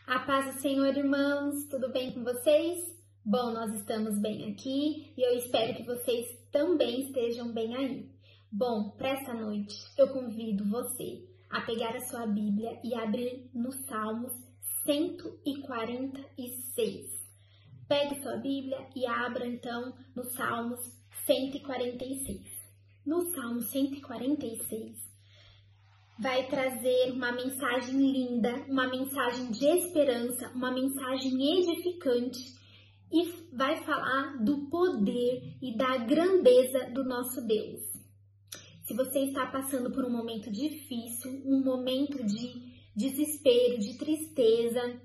A paz do Senhor, irmãos, tudo bem com vocês? Bom, nós estamos bem aqui e eu espero que vocês também estejam bem aí. Bom, para essa noite eu convido você a pegar a sua Bíblia e abrir no Salmos 146. Pegue sua Bíblia e abra então no Salmos 146. No Salmo 146, vai trazer uma mensagem linda, uma mensagem de esperança, uma mensagem edificante e vai falar do poder e da grandeza do nosso Deus. Se você está passando por um momento difícil, um momento de desespero, de tristeza,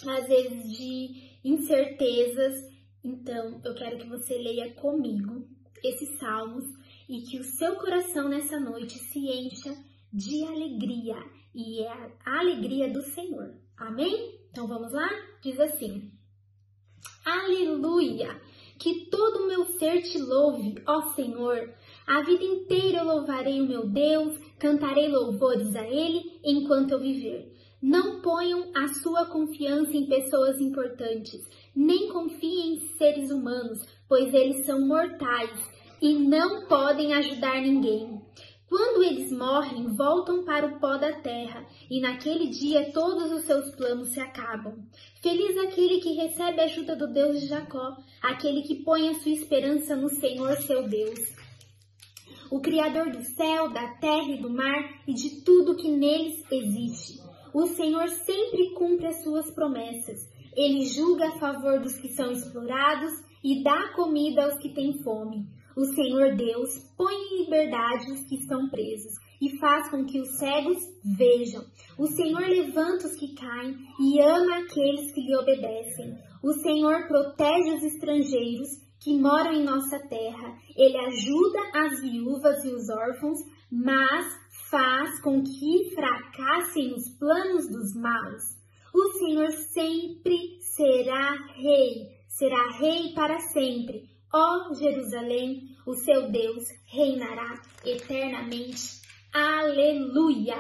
às vezes de incertezas, então eu quero que você leia comigo esses salmos e que o seu coração nessa noite se encha de alegria, e é a alegria do Senhor. Amém? Então vamos lá? Diz assim: Aleluia! Que todo o meu ser te louve, ó Senhor. A vida inteira eu louvarei o meu Deus, cantarei louvores a Ele enquanto eu viver. Não ponham a sua confiança em pessoas importantes, nem confiem em seres humanos, pois eles são mortais e não podem ajudar ninguém. Quando eles morrem, voltam para o pó da terra, e naquele dia todos os seus planos se acabam. Feliz aquele que recebe a ajuda do Deus de Jacó, aquele que põe a sua esperança no Senhor seu Deus. O Criador do céu, da terra e do mar e de tudo que neles existe. O Senhor sempre cumpre as suas promessas. Ele julga a favor dos que são explorados e dá comida aos que têm fome. O Senhor Deus põe em liberdade os que estão presos e faz com que os cegos vejam. O Senhor levanta os que caem e ama aqueles que lhe obedecem. O Senhor protege os estrangeiros que moram em nossa terra. Ele ajuda as viúvas e os órfãos, mas faz com que fracassem os planos dos maus. O Senhor sempre será rei para sempre. Ó Jerusalém, o seu Deus reinará eternamente. Aleluia!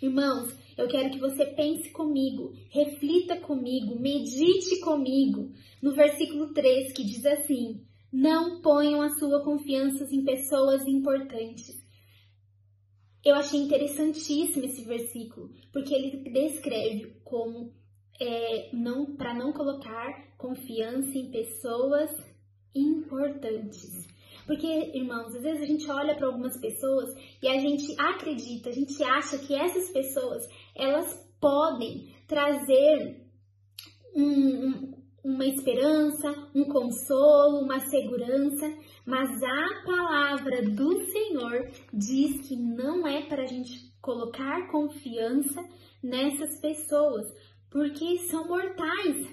Irmãos, eu quero que você pense comigo, reflita comigo, medite comigo no versículo 3, que diz assim: não ponham a sua confiança em pessoas importantes. Eu achei interessantíssimo esse versículo, porque ele descreve como para não colocar confiança em pessoas importantes. Porque, irmãos, às vezes a gente olha para algumas pessoas e a gente acredita, a gente acha que essas pessoas, elas podem trazer uma esperança, um consolo, uma segurança, mas a palavra do Senhor diz que não é para a gente colocar confiança nessas pessoas, porque são mortais,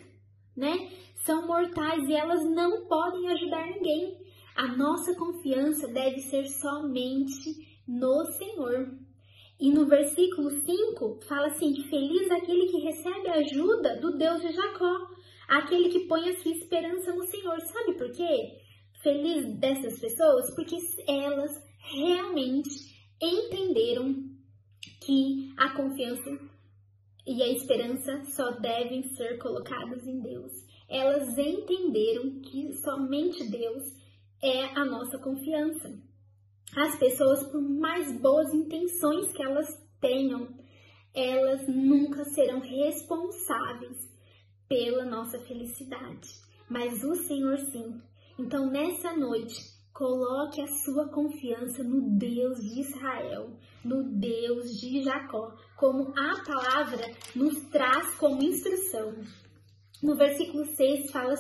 né? São mortais e elas não podem ajudar ninguém. A nossa confiança deve ser somente no Senhor. E no versículo 5 fala assim: feliz aquele que recebe a ajuda do Deus de Jacó, aquele que põe a sua esperança no Senhor. Sabe por quê? Feliz dessas pessoas? Porque elas realmente entenderam que a confiança e a esperança só devem ser colocadas em Deus. Elas entenderam que somente Deus é a nossa confiança. As pessoas, por mais boas intenções que elas tenham, elas nunca serão responsáveis pela nossa felicidade. Mas o Senhor sim. Então, nessa noite, coloque a sua confiança no Deus de Israel, no Deus de Jacó, como a palavra nos traz como instrução. No versículo 6 fala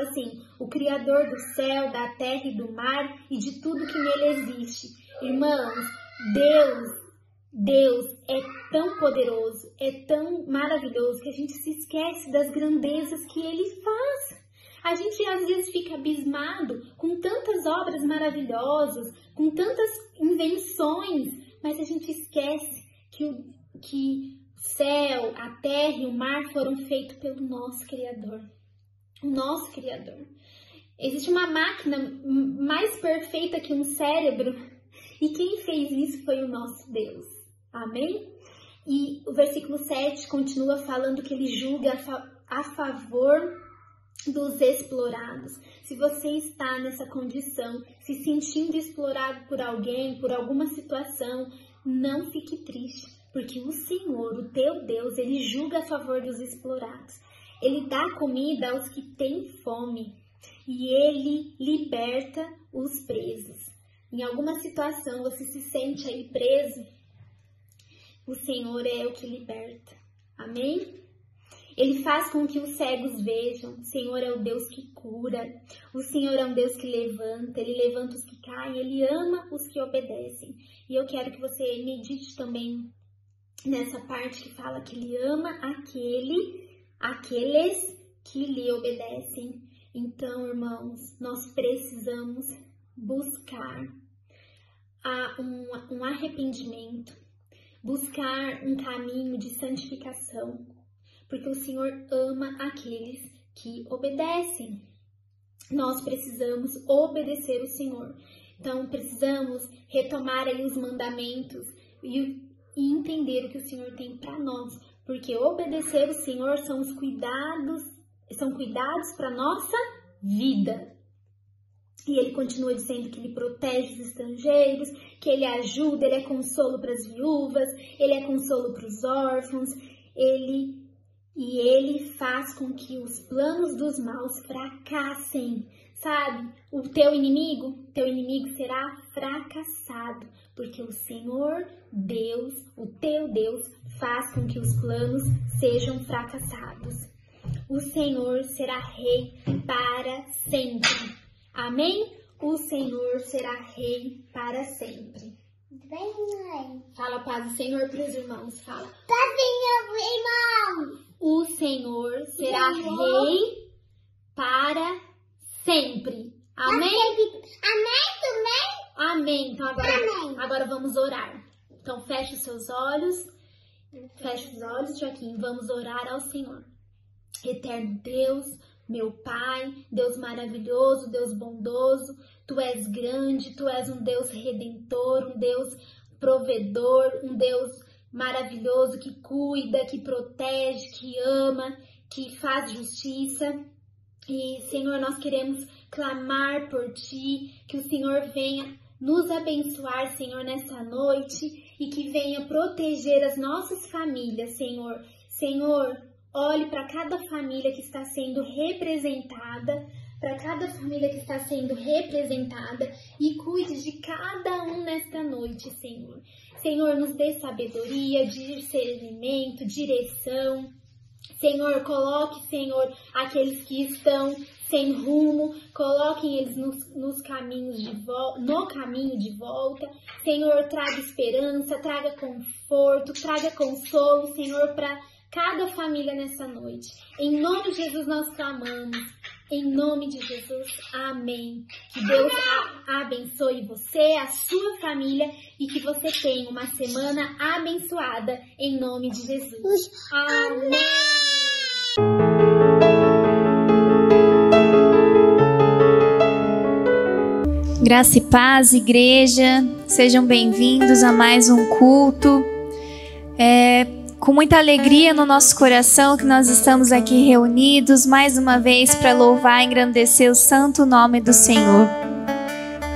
assim, o Criador do céu, da terra e do mar e de tudo que nele existe. Irmãos, Deus é tão poderoso, é tão maravilhoso que a gente se esquece das grandezas que Ele faz. A gente às vezes fica abismado com tantas obras maravilhosas, com tantas invenções, mas a gente esquece que o céu, a terra e o mar foram feitos pelo nosso Criador. O nosso Criador. Existe uma máquina mais perfeita que um cérebro e quem fez isso foi o nosso Deus. Amém? E o versículo 7 continua falando que ele julga a favor dos explorados. Se você está nessa condição, se sentindo explorado por alguém, por alguma situação, não fique triste, porque o Senhor, o teu Deus, ele julga a favor dos explorados. Ele dá comida aos que têm fome e ele liberta os presos. Em alguma situação você se sente aí preso, o Senhor é o que liberta. Amém? Ele faz com que os cegos vejam. O Senhor é o Deus que cura. O Senhor é um Deus que levanta. Ele levanta os que caem. Ele ama os que obedecem. E eu quero que você medite também nessa parte que fala que Ele ama aqueles que lhe obedecem. Então, irmãos, nós precisamos buscar um arrependimento, buscar um caminho de santificação, porque o Senhor ama aqueles que obedecem. Nós precisamos obedecer o Senhor. Então, precisamos retomar aí os mandamentos e entender o que o Senhor tem para nós, porque obedecer o Senhor são cuidados para nossa vida. E ele continua dizendo que ele protege os estrangeiros, que ele ajuda, ele é consolo para as viúvas, ele é consolo para os órfãos, ele faz com que os planos dos maus fracassem. Sabe, o teu inimigo será fracassado, porque o Senhor Deus, o teu Deus, faz com que os planos sejam fracassados. O Senhor será rei para sempre. Amém? O Senhor será rei para sempre. Bem, mãe. Fala a paz do Senhor para os irmãos. Fala. Paz do Senhor, irmão. O Senhor será rei para sempre. Amém? Amém também? Amém. Então agora vamos orar. Então feche os seus olhos. Feche os olhos, Joaquim. Vamos orar ao Senhor. Eterno Deus, meu Pai, Deus maravilhoso, Deus bondoso, Tu és grande, Tu és um Deus redentor, um Deus provedor, um Deus maravilhoso que cuida, que protege, que ama, que faz justiça. E, Senhor, nós queremos clamar por Ti, que o Senhor venha nos abençoar, Senhor, nessa noite e que venha proteger as nossas famílias, Senhor. Senhor, olhe para cada família que está sendo representada, e cuide de cada um nesta noite, Senhor. Senhor, nos dê sabedoria, discernimento, direção. Senhor, coloque, Senhor, aqueles que estão sem rumo, coloquem eles no caminho de volta. Senhor, traga esperança, traga conforto, traga consolo, Senhor, para cada família nessa noite. Em nome de Jesus nós clamamos. Em nome de Jesus, amém. Que Deus abençoe você, a sua família e que você tenha uma semana abençoada em nome de Jesus. Amém. Graça e paz, igreja, sejam bem-vindos a mais um culto. Com muita alegria no nosso coração que nós estamos aqui reunidos mais uma vez para louvar e engrandecer o santo nome do Senhor.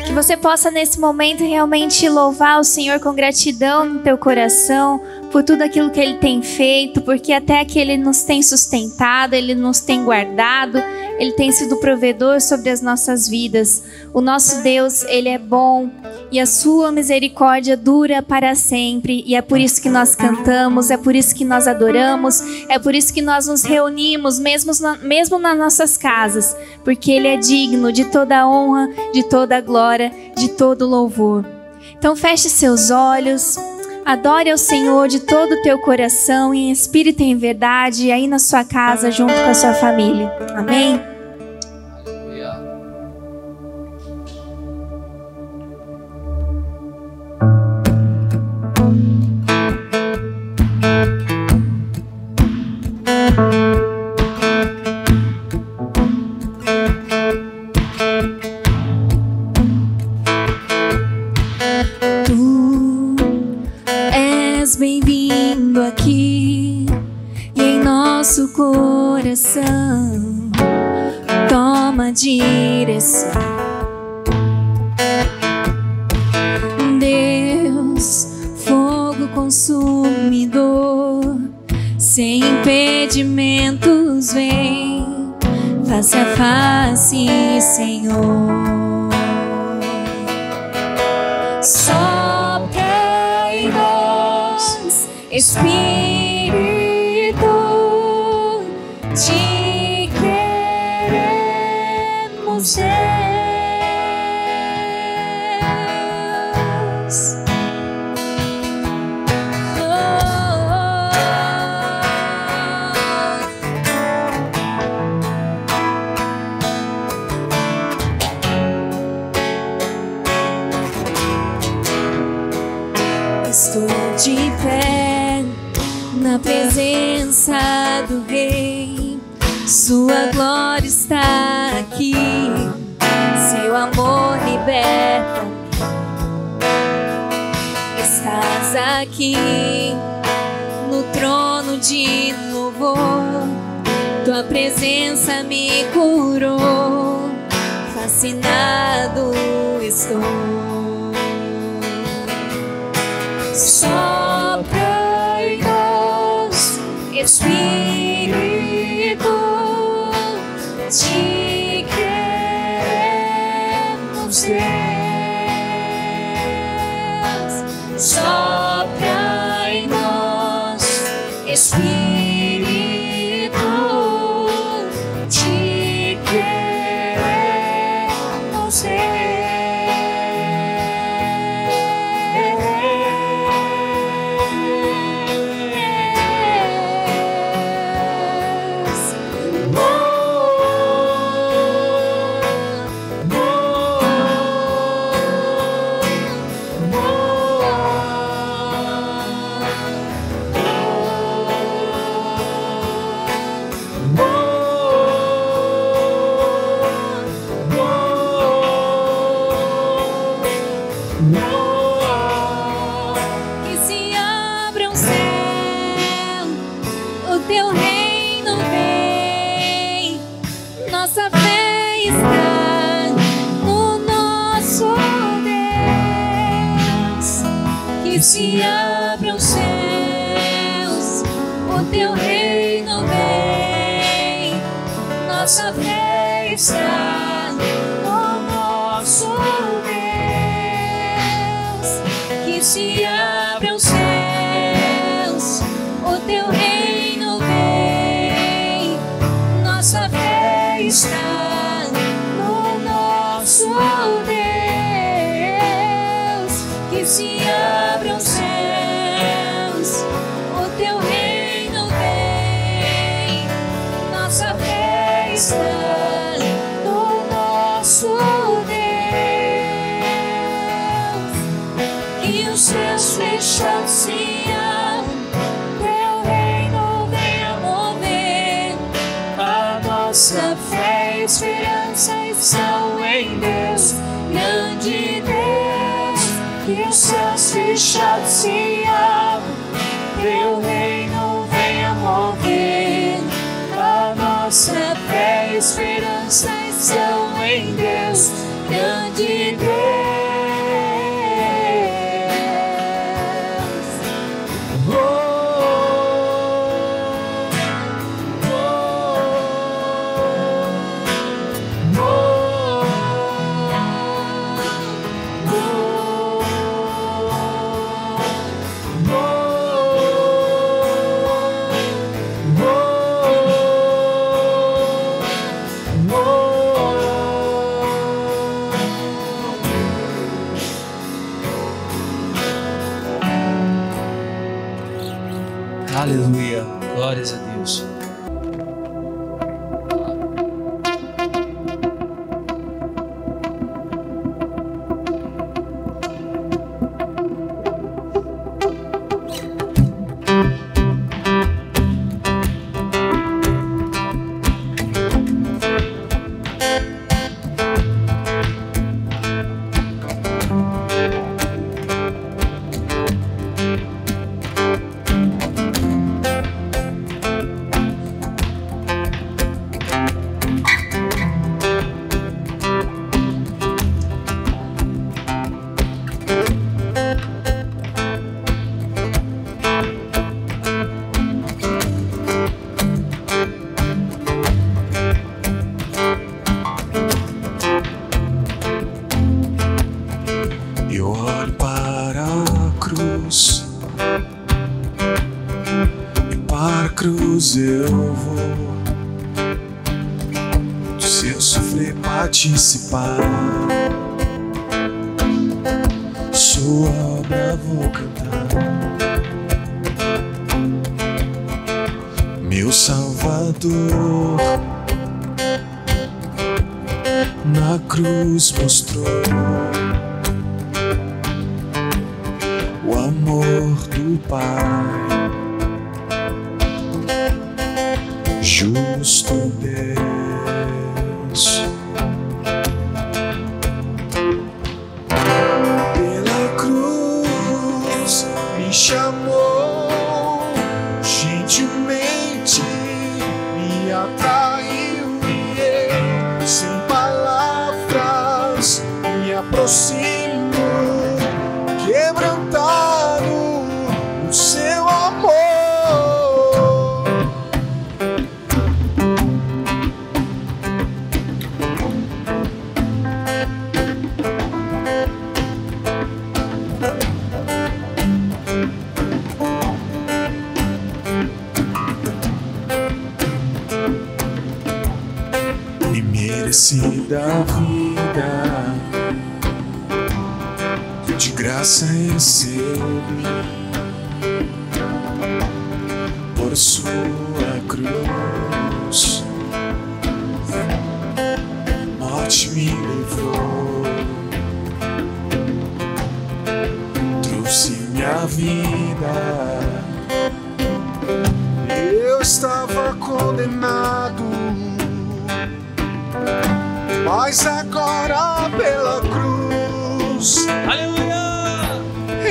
Que você possa nesse momento realmente louvar o Senhor com gratidão no teu coração por tudo aquilo que Ele tem feito, porque até aqui Ele nos tem sustentado, Ele nos tem guardado, Ele tem sido provedor sobre as nossas vidas. O nosso Deus, Ele é bom e a sua misericórdia dura para sempre. E é por isso que nós cantamos, é por isso que nós adoramos, é por isso que nós nos reunimos, mesmo nas nossas casas, porque Ele é digno de toda a honra, de toda a glória, de todo o louvor. Então feche seus olhos, adore ao Senhor de todo o teu coração, em espírito e em verdade, aí na sua casa, junto com a sua família. Amém? Bem-vindo chegando aqui e em nosso coração toma a direção. Deus, fogo consumidor, sem impedimentos vem face a face, Senhor. Sopra em nós, Espírito, te queremos, Deus. Estou de pé na presença do Rei, sua glória está aqui, seu amor liberta. Estás aqui no trono de louvor, tua presença me curou, fascinado estou. Sopra em nós, Espírito, te queremos, Deus. Sopra em nós, Espírito, te queremos, Deus. Que se abra o céu, o teu reino vem, nossa fé está no nosso Deus. Que se abra os céus, o teu reino vem, nossa fé está no nosso Deus. Que se abra os céus, o teu reino vem, nossa fé está no nosso Deus. Que se abra os céus, o teu reino vem, nossa fé está no nosso Deus. Que os céus fechados se abram, teu reino venha mover. A nossa fé e esperança estão em Deus, grande Deus. Que os céus fechados se abram, teu reino venha mover. A nossa fé e esperança estão em Deus, grande Deus. Aleluia, glórias a Deus. cruz eu vou, do seu sofrer participar, sua obra vou cantar. Meu Salvador na cruz mostrou o amor do Pai, justo Deus. Pela cruz me chamou, gentilmente me atraiu e eu, sem palavras, me aproximo, quebrantado o seu amor. Imerecida vida, de graça recebi, por sua cruz, morte me levou, trouxe minha vida. Eu estava condenado, mas agora pela cruz, Aleluia!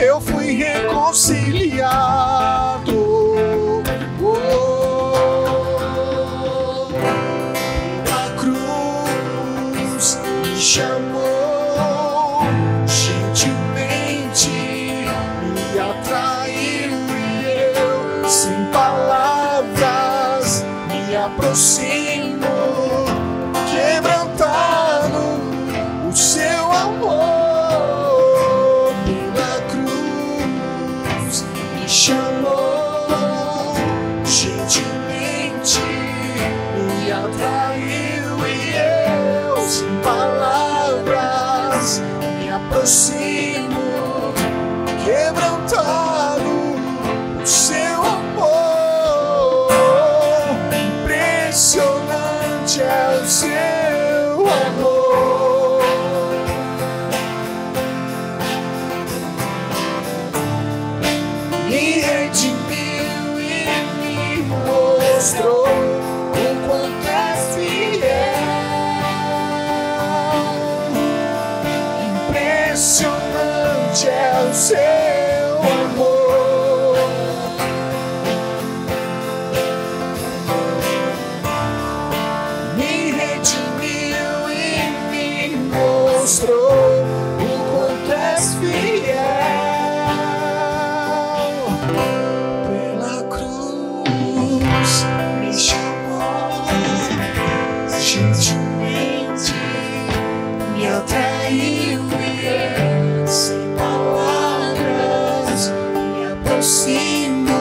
eu fui reconciliado. A cruz me chamou, gentilmente me atraiu e eu, sem palavras, me aproximo, quebrantado o seu amor. Pela cruz me chamou, gentilmente me atraiu e eu, sem palavras, me aproximo, quebrantado o seu amor. Impressionante é o seu amor. Me redimiu e me mostrou o quanto é fiel. Impressionante é o seu amor. Me redimiu e me mostrou o quanto és fiel. Pela cruz me chamou, gentilmente me atraiu e eu, sem palavras, me aproximo.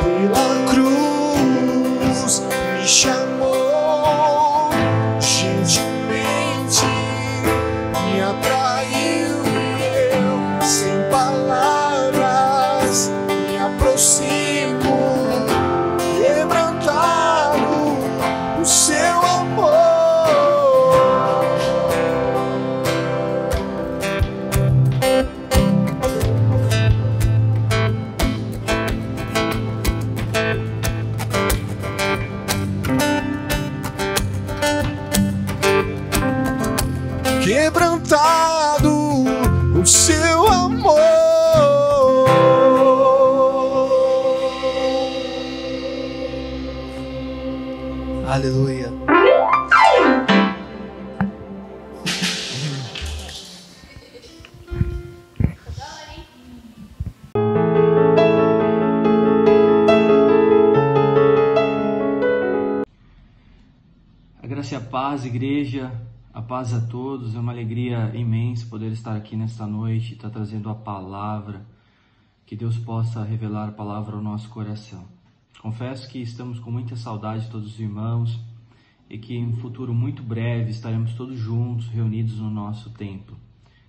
Pela cruz me chamou, gentilmente me atraiu e eu, sem palavras, me aproximo, quebrantado o seu amor. Quebrantado o seu amor. Aleluia! A graça e a paz, igreja. A paz a todos, é uma alegria imensa poder estar aqui nesta noite, estar trazendo a palavra, que Deus possa revelar a palavra ao nosso coração. Confesso que estamos com muita saudade de todos os irmãos e que em um futuro muito breve estaremos todos juntos, reunidos no nosso templo.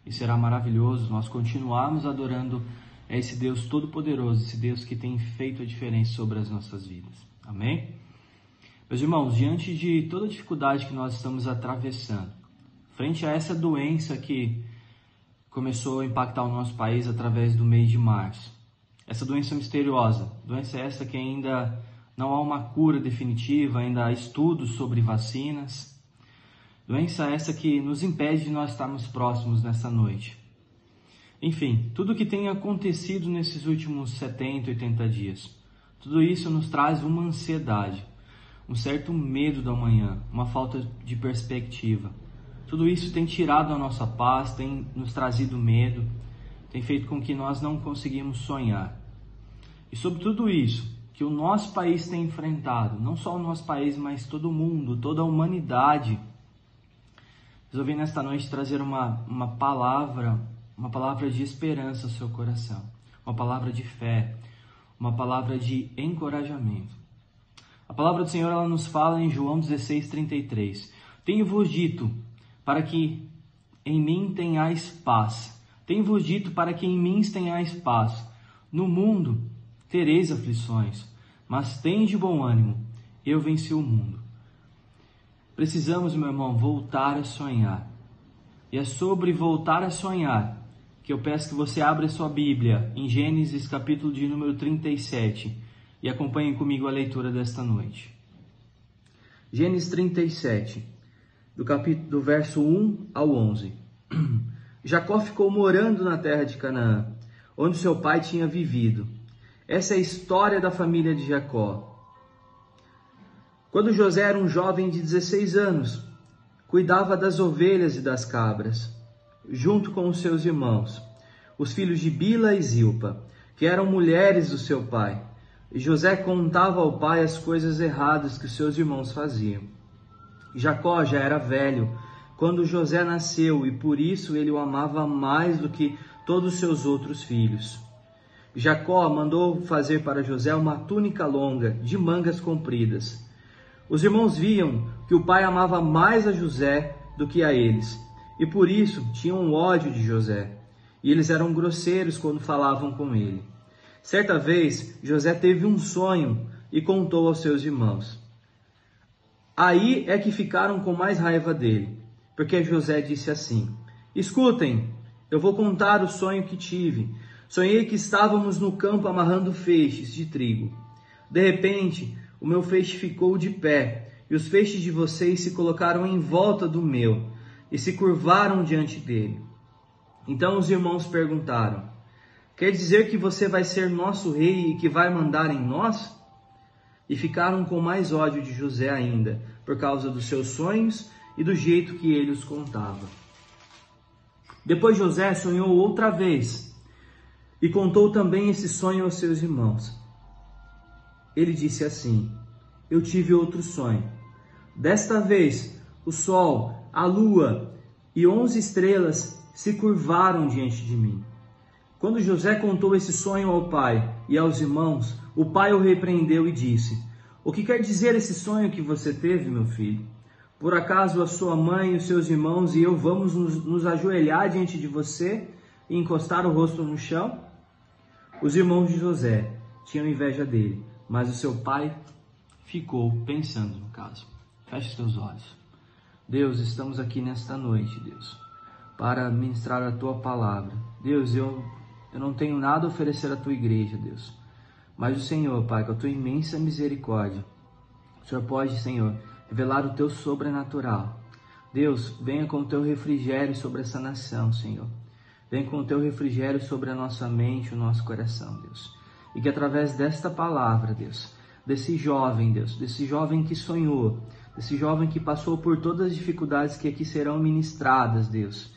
E será maravilhoso nós continuarmos adorando a esse Deus todo-poderoso, esse Deus que tem feito a diferença sobre as nossas vidas. Amém? Meus irmãos, diante de toda a dificuldade que nós estamos atravessando, frente a essa doença que começou a impactar o nosso país através do mês de março, essa doença misteriosa, doença essa que ainda não há uma cura definitiva, ainda há estudos sobre vacinas, doença essa que nos impede de nós estarmos próximos nessa noite. Enfim, tudo o que tem acontecido nesses últimos 70, 80 dias, tudo isso nos traz uma ansiedade, um certo medo do amanhã, uma falta de perspectiva. Tudo isso tem tirado a nossa paz, tem nos trazido medo, tem feito com que nós não conseguimos sonhar. E sobre tudo isso que o nosso país tem enfrentado, não só o nosso país, mas todo mundo, toda a humanidade, resolvi nesta noite trazer uma palavra de esperança ao seu coração, uma palavra de fé, uma palavra de encorajamento. A palavra do Senhor, ela nos fala em João 16:33. Tenho-vos dito para que em mim tenhais paz. Tenho-vos dito para que em mim tenhais paz. No mundo tereis aflições, mas tende bom ânimo. Eu venci o mundo. Precisamos, meu irmão, voltar a sonhar. E é sobre voltar a sonhar que eu peço que você abra a sua Bíblia em Gênesis capítulo de número 37. E acompanhem comigo a leitura desta noite. Gênesis 37, do verso 1 ao 11. Jacó ficou morando na terra de Canaã, onde seu pai tinha vivido. Essa é a história da família de Jacó. Quando José era um jovem de 16 anos, cuidava das ovelhas e das cabras, junto com os seus irmãos, os filhos de Bila e Zilpa, que eram mulheres do seu pai. E José contava ao pai as coisas erradas que os seus irmãos faziam. Jacó já era velho quando José nasceu e por isso ele o amava mais do que todos os seus outros filhos. Jacó mandou fazer para José uma túnica longa, de mangas compridas. Os irmãos viam que o pai amava mais a José do que a eles, e por isso tinham ódio de José, e eles eram grosseiros quando falavam com ele. Certa vez, José teve um sonho e contou aos seus irmãos. Aí é que ficaram com mais raiva dele, porque José disse assim: escutem, eu vou contar o sonho que tive. Sonhei que estávamos no campo amarrando feixes de trigo. De repente, o meu feixe ficou de pé, e os feixes de vocês se colocaram em volta do meu, e se curvaram diante dele. Então os irmãos perguntaram: quer dizer que você vai ser nosso rei e que vai mandar em nós? E ficaram com mais ódio de José ainda, por causa dos seus sonhos e do jeito que ele os contava. Depois José sonhou outra vez e contou também esse sonho aos seus irmãos. Ele disse assim: eu tive outro sonho. Desta vez, o sol, a lua e 11 estrelas se curvaram diante de mim. Quando José contou esse sonho ao pai e aos irmãos, o pai o repreendeu e disse: o que quer dizer esse sonho que você teve, meu filho? Por acaso a sua mãe, os seus irmãos e eu vamos nos ajoelhar diante de você e encostar o rosto no chão? Os irmãos de José tinham inveja dele, mas o seu pai ficou pensando no caso. Feche os teus olhos. Deus, estamos aqui nesta noite, Deus, para ministrar a tua palavra. Deus, eu não tenho nada a oferecer à tua igreja, Deus. Mas o Senhor, Pai, com a tua imensa misericórdia, o Senhor pode, Senhor, revelar o teu sobrenatural. Deus, venha com o teu refrigério sobre essa nação, Senhor. Venha com o teu refrigério sobre a nossa mente, o nosso coração, Deus. E que através desta palavra, Deus, desse jovem, Deus, desse jovem que sonhou, desse jovem que passou por todas as dificuldades que aqui serão ministradas, Deus,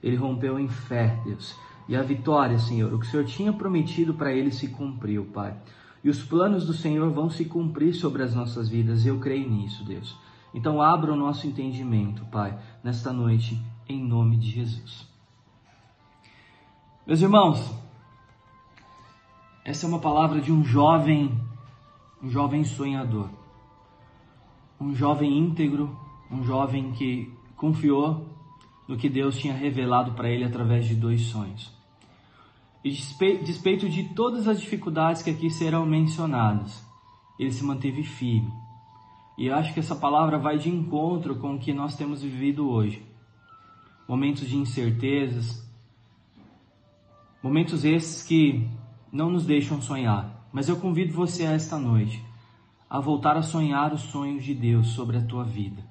ele rompeu em fé, Deus. E a vitória, Senhor, o que o Senhor tinha prometido para ele se cumpriu, Pai. E os planos do Senhor vão se cumprir sobre as nossas vidas. Eu creio nisso, Deus. Então abra o nosso entendimento, Pai, nesta noite, em nome de Jesus. Meus irmãos, essa é uma palavra de um jovem sonhador, um jovem íntegro, um jovem que confiou no que Deus tinha revelado para ele através de 2 sonhos. E despeito de todas as dificuldades que aqui serão mencionadas, ele se manteve firme. E eu acho que essa palavra vai de encontro com o que nós temos vivido hoje. Momentos de incertezas, momentos esses que não nos deixam sonhar. Mas eu convido você esta noite a voltar a sonhar os sonhos de Deus sobre a tua vida.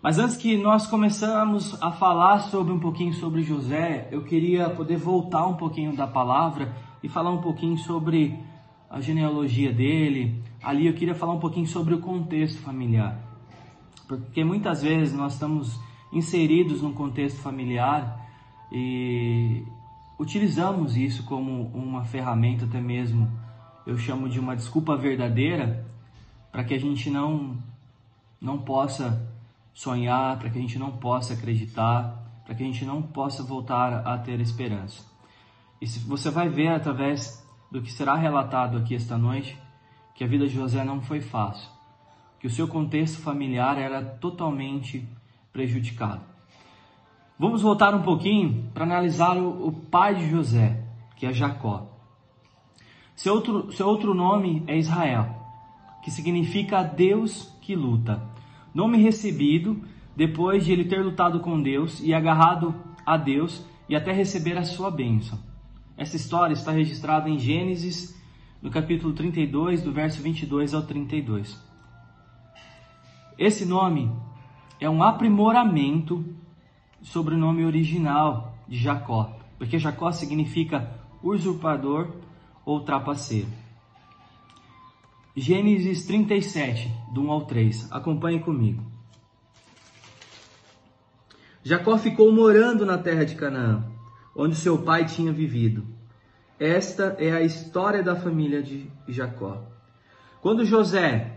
Mas antes que nós começamos a falar um pouquinho sobre José, eu queria poder voltar um pouquinho da palavra e falar um pouquinho sobre a genealogia dele. Ali eu queria falar um pouquinho sobre o contexto familiar. Porque muitas vezes nós estamos inseridos num contexto familiar e utilizamos isso como uma ferramenta, até mesmo eu chamo de uma desculpa verdadeira, para que a gente não possa sonhar, para que a gente não possa acreditar, para que a gente não possa voltar a ter esperança. E você vai ver através do que será relatado aqui esta noite, que a vida de José não foi fácil, que o seu contexto familiar era totalmente prejudicado. Vamos voltar um pouquinho para analisar o pai de José, que é Jacó. Seu outro nome é Israel, que significa Deus que luta. Nome recebido depois de ele ter lutado com Deus e agarrado a Deus e até receber a sua bênção. Essa história está registrada em Gênesis, no capítulo 32, do verso 22 ao 32. Esse nome é um aprimoramento sobre o nome original de Jacó, porque Jacó significa usurpador ou trapaceiro. Gênesis 37, do 1 ao 3. Acompanhe comigo. Jacó ficou morando na terra de Canaã, onde seu pai tinha vivido. Esta é a história da família de Jacó. Quando José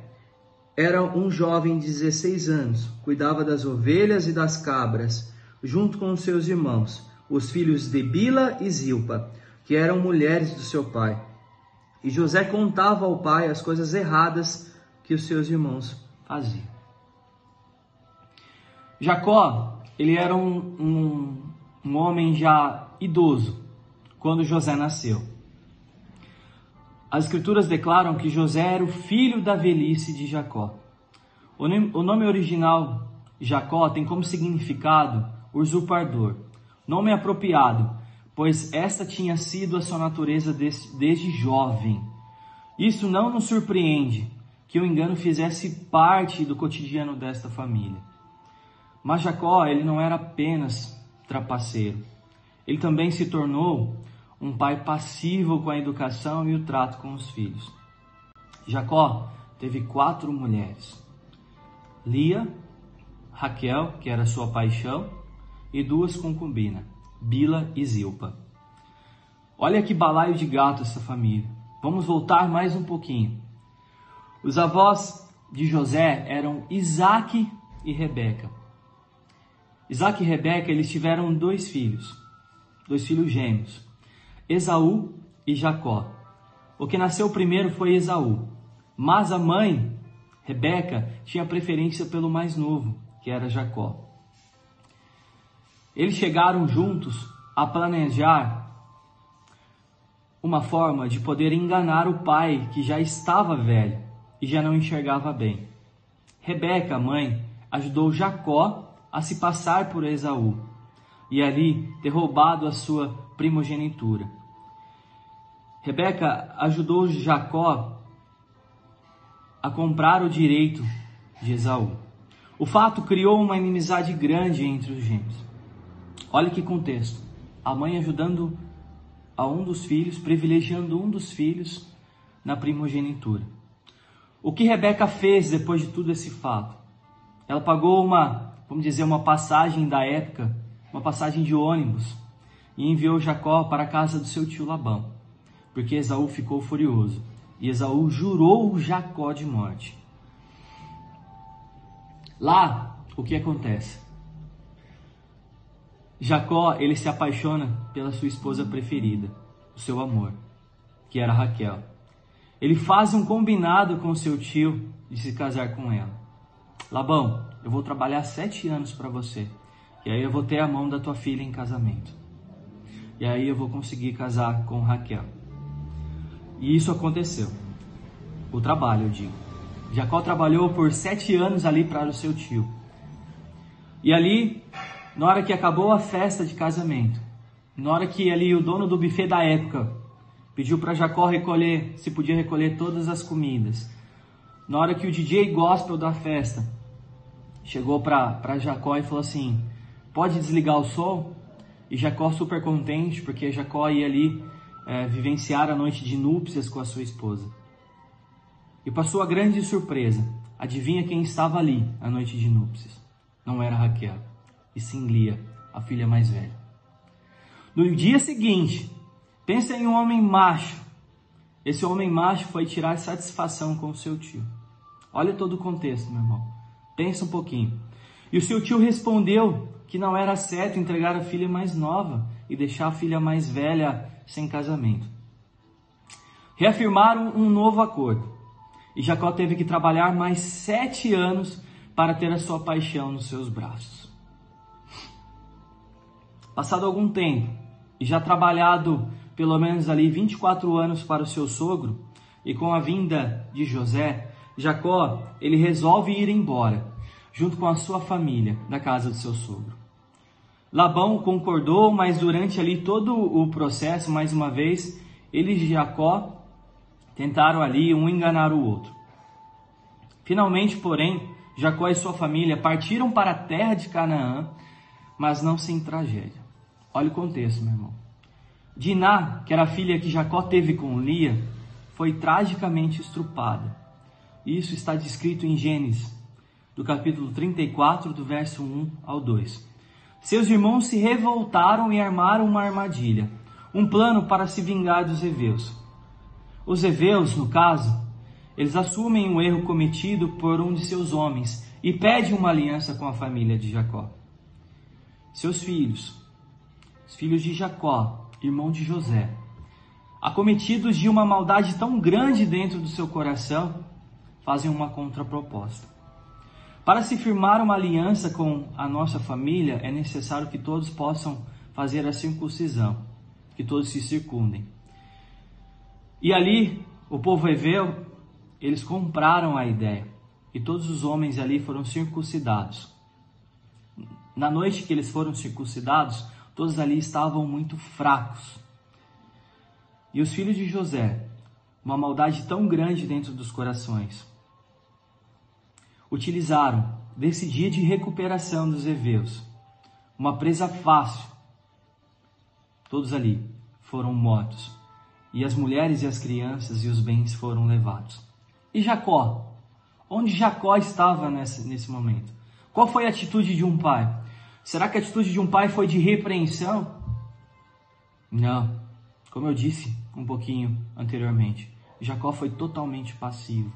era um jovem de 16 anos, cuidava das ovelhas e das cabras, junto com seus irmãos, os filhos de Bila e Zilpa, que eram mulheres do seu pai. E José contava ao pai as coisas erradas que os seus irmãos faziam. Jacó, ele era um homem já idoso quando José nasceu. As escrituras declaram que José era o filho da velhice de Jacó. O nome original Jacó tem como significado usurpador. Nome apropriado, pois esta tinha sido a sua natureza desde jovem. Isso não nos surpreende que o engano fizesse parte do cotidiano desta família. Mas Jacó, ele não era apenas trapaceiro. Ele também se tornou um pai passivo com a educação e o trato com os filhos. Jacó teve 4 mulheres: Lia, Raquel, que era sua paixão, e 2 concubinas, Bila e Zilpa. Olha que balaio de gato essa família. Vamos voltar mais um pouquinho. Os avós de José eram Isaac e Rebeca. Isaac e Rebeca, eles tiveram 2 filhos gêmeos, Esaú e Jacó. O que nasceu primeiro foi Esaú, mas a mãe, Rebeca, tinha preferência pelo mais novo, que era Jacó. Eles chegaram juntos a planejar uma forma de poder enganar o pai, que já estava velho e já não enxergava bem. Rebeca, a mãe, ajudou Jacó a se passar por Esaú e ali ter roubado a sua primogenitura. Rebeca ajudou Jacó a comprar o direito de Esaú. O fato criou uma inimizade grande entre os gêmeos. Olha que contexto. A mãe ajudando a um dos filhos, privilegiando um dos filhos na primogenitura. O que Rebeca fez depois de tudo esse fato? Ela pagou uma passagem da época, uma passagem de ônibus, e enviou Jacó para a casa do seu tio Labão, porque Esaú ficou furioso, e Esaú jurou Jacó de morte. Lá, o que acontece? Jacó, ele se apaixona pela sua esposa preferida, o seu amor, que era Raquel. Ele faz um combinado com seu tio de se casar com ela. Labão, eu vou trabalhar 7 anos para você, e aí eu vou ter a mão da tua filha em casamento. E aí eu vou conseguir casar com Raquel. E isso aconteceu. O trabalho, eu digo. Jacó trabalhou por 7 anos ali para o seu tio. E ali, na hora que acabou a festa de casamento, na hora que ali o dono do buffet da época pediu para Jacó recolher, se podia recolher todas as comidas, na hora que o DJ gospel da festa chegou para Jacó e falou assim, pode desligar o som? E Jacó super contente, porque Jacó ia ali vivenciar a noite de núpcias com a sua esposa. E para sua grande surpresa, adivinha quem estava ali na noite de núpcias? Não era Raquel, e sim Lia, a filha mais velha. No dia seguinte, pensa em um homem macho. Esse homem macho foi tirar satisfação com o seu tio. Olha todo o contexto, meu irmão. Pensa um pouquinho. E o seu tio respondeu que não era certo entregar a filha mais nova e deixar a filha mais velha sem casamento. Reafirmaram um novo acordo. E Jacó teve que trabalhar mais 7 anos para ter a sua paixão nos seus braços. Passado algum tempo, e já trabalhado pelo menos ali 24 anos para o seu sogro, e com a vinda de José, Jacó, ele resolve ir embora, junto com a sua família, da casa do seu sogro. Labão concordou, mas durante ali todo o processo, mais uma vez, eles e Jacó tentaram ali um enganar o outro. Finalmente, porém, Jacó e sua família partiram para a terra de Canaã, mas não sem tragédia. Olha o contexto, meu irmão. Diná, que era a filha que Jacó teve com Lia, foi tragicamente estrupada. Isso está descrito em Gênesis, do capítulo 34, do verso 1 ao 2. Seus irmãos se revoltaram e armaram uma armadilha, um plano para se vingar dos heveus. Os heveus, no caso, eles assumem o erro cometido por um de seus homens e pedem uma aliança com a família de Jacó. Seus filhos, os filhos de Jacó, irmão de José, acometidos de uma maldade tão grande dentro do seu coração, fazem uma contraproposta. Para se firmar uma aliança com a nossa família, é necessário que todos possam fazer a circuncisão, que todos se circundem. E ali, o povo heveu, eles compraram a ideia, e todos os homens ali foram circuncidados. Na noite que eles foram circuncidados, todos ali estavam muito fracos. E os filhos de José, uma maldade tão grande dentro dos corações, utilizaram desse dia de recuperação dos heveus, uma presa fácil. Todos ali foram mortos, e as mulheres e as crianças e os bens foram levados. E Jacó? Onde Jacó estava nesse momento? Qual foi a atitude de um pai? Será que a atitude de um pai foi de repreensão? Não. Como eu disse um pouquinho anteriormente, Jacó foi totalmente passivo.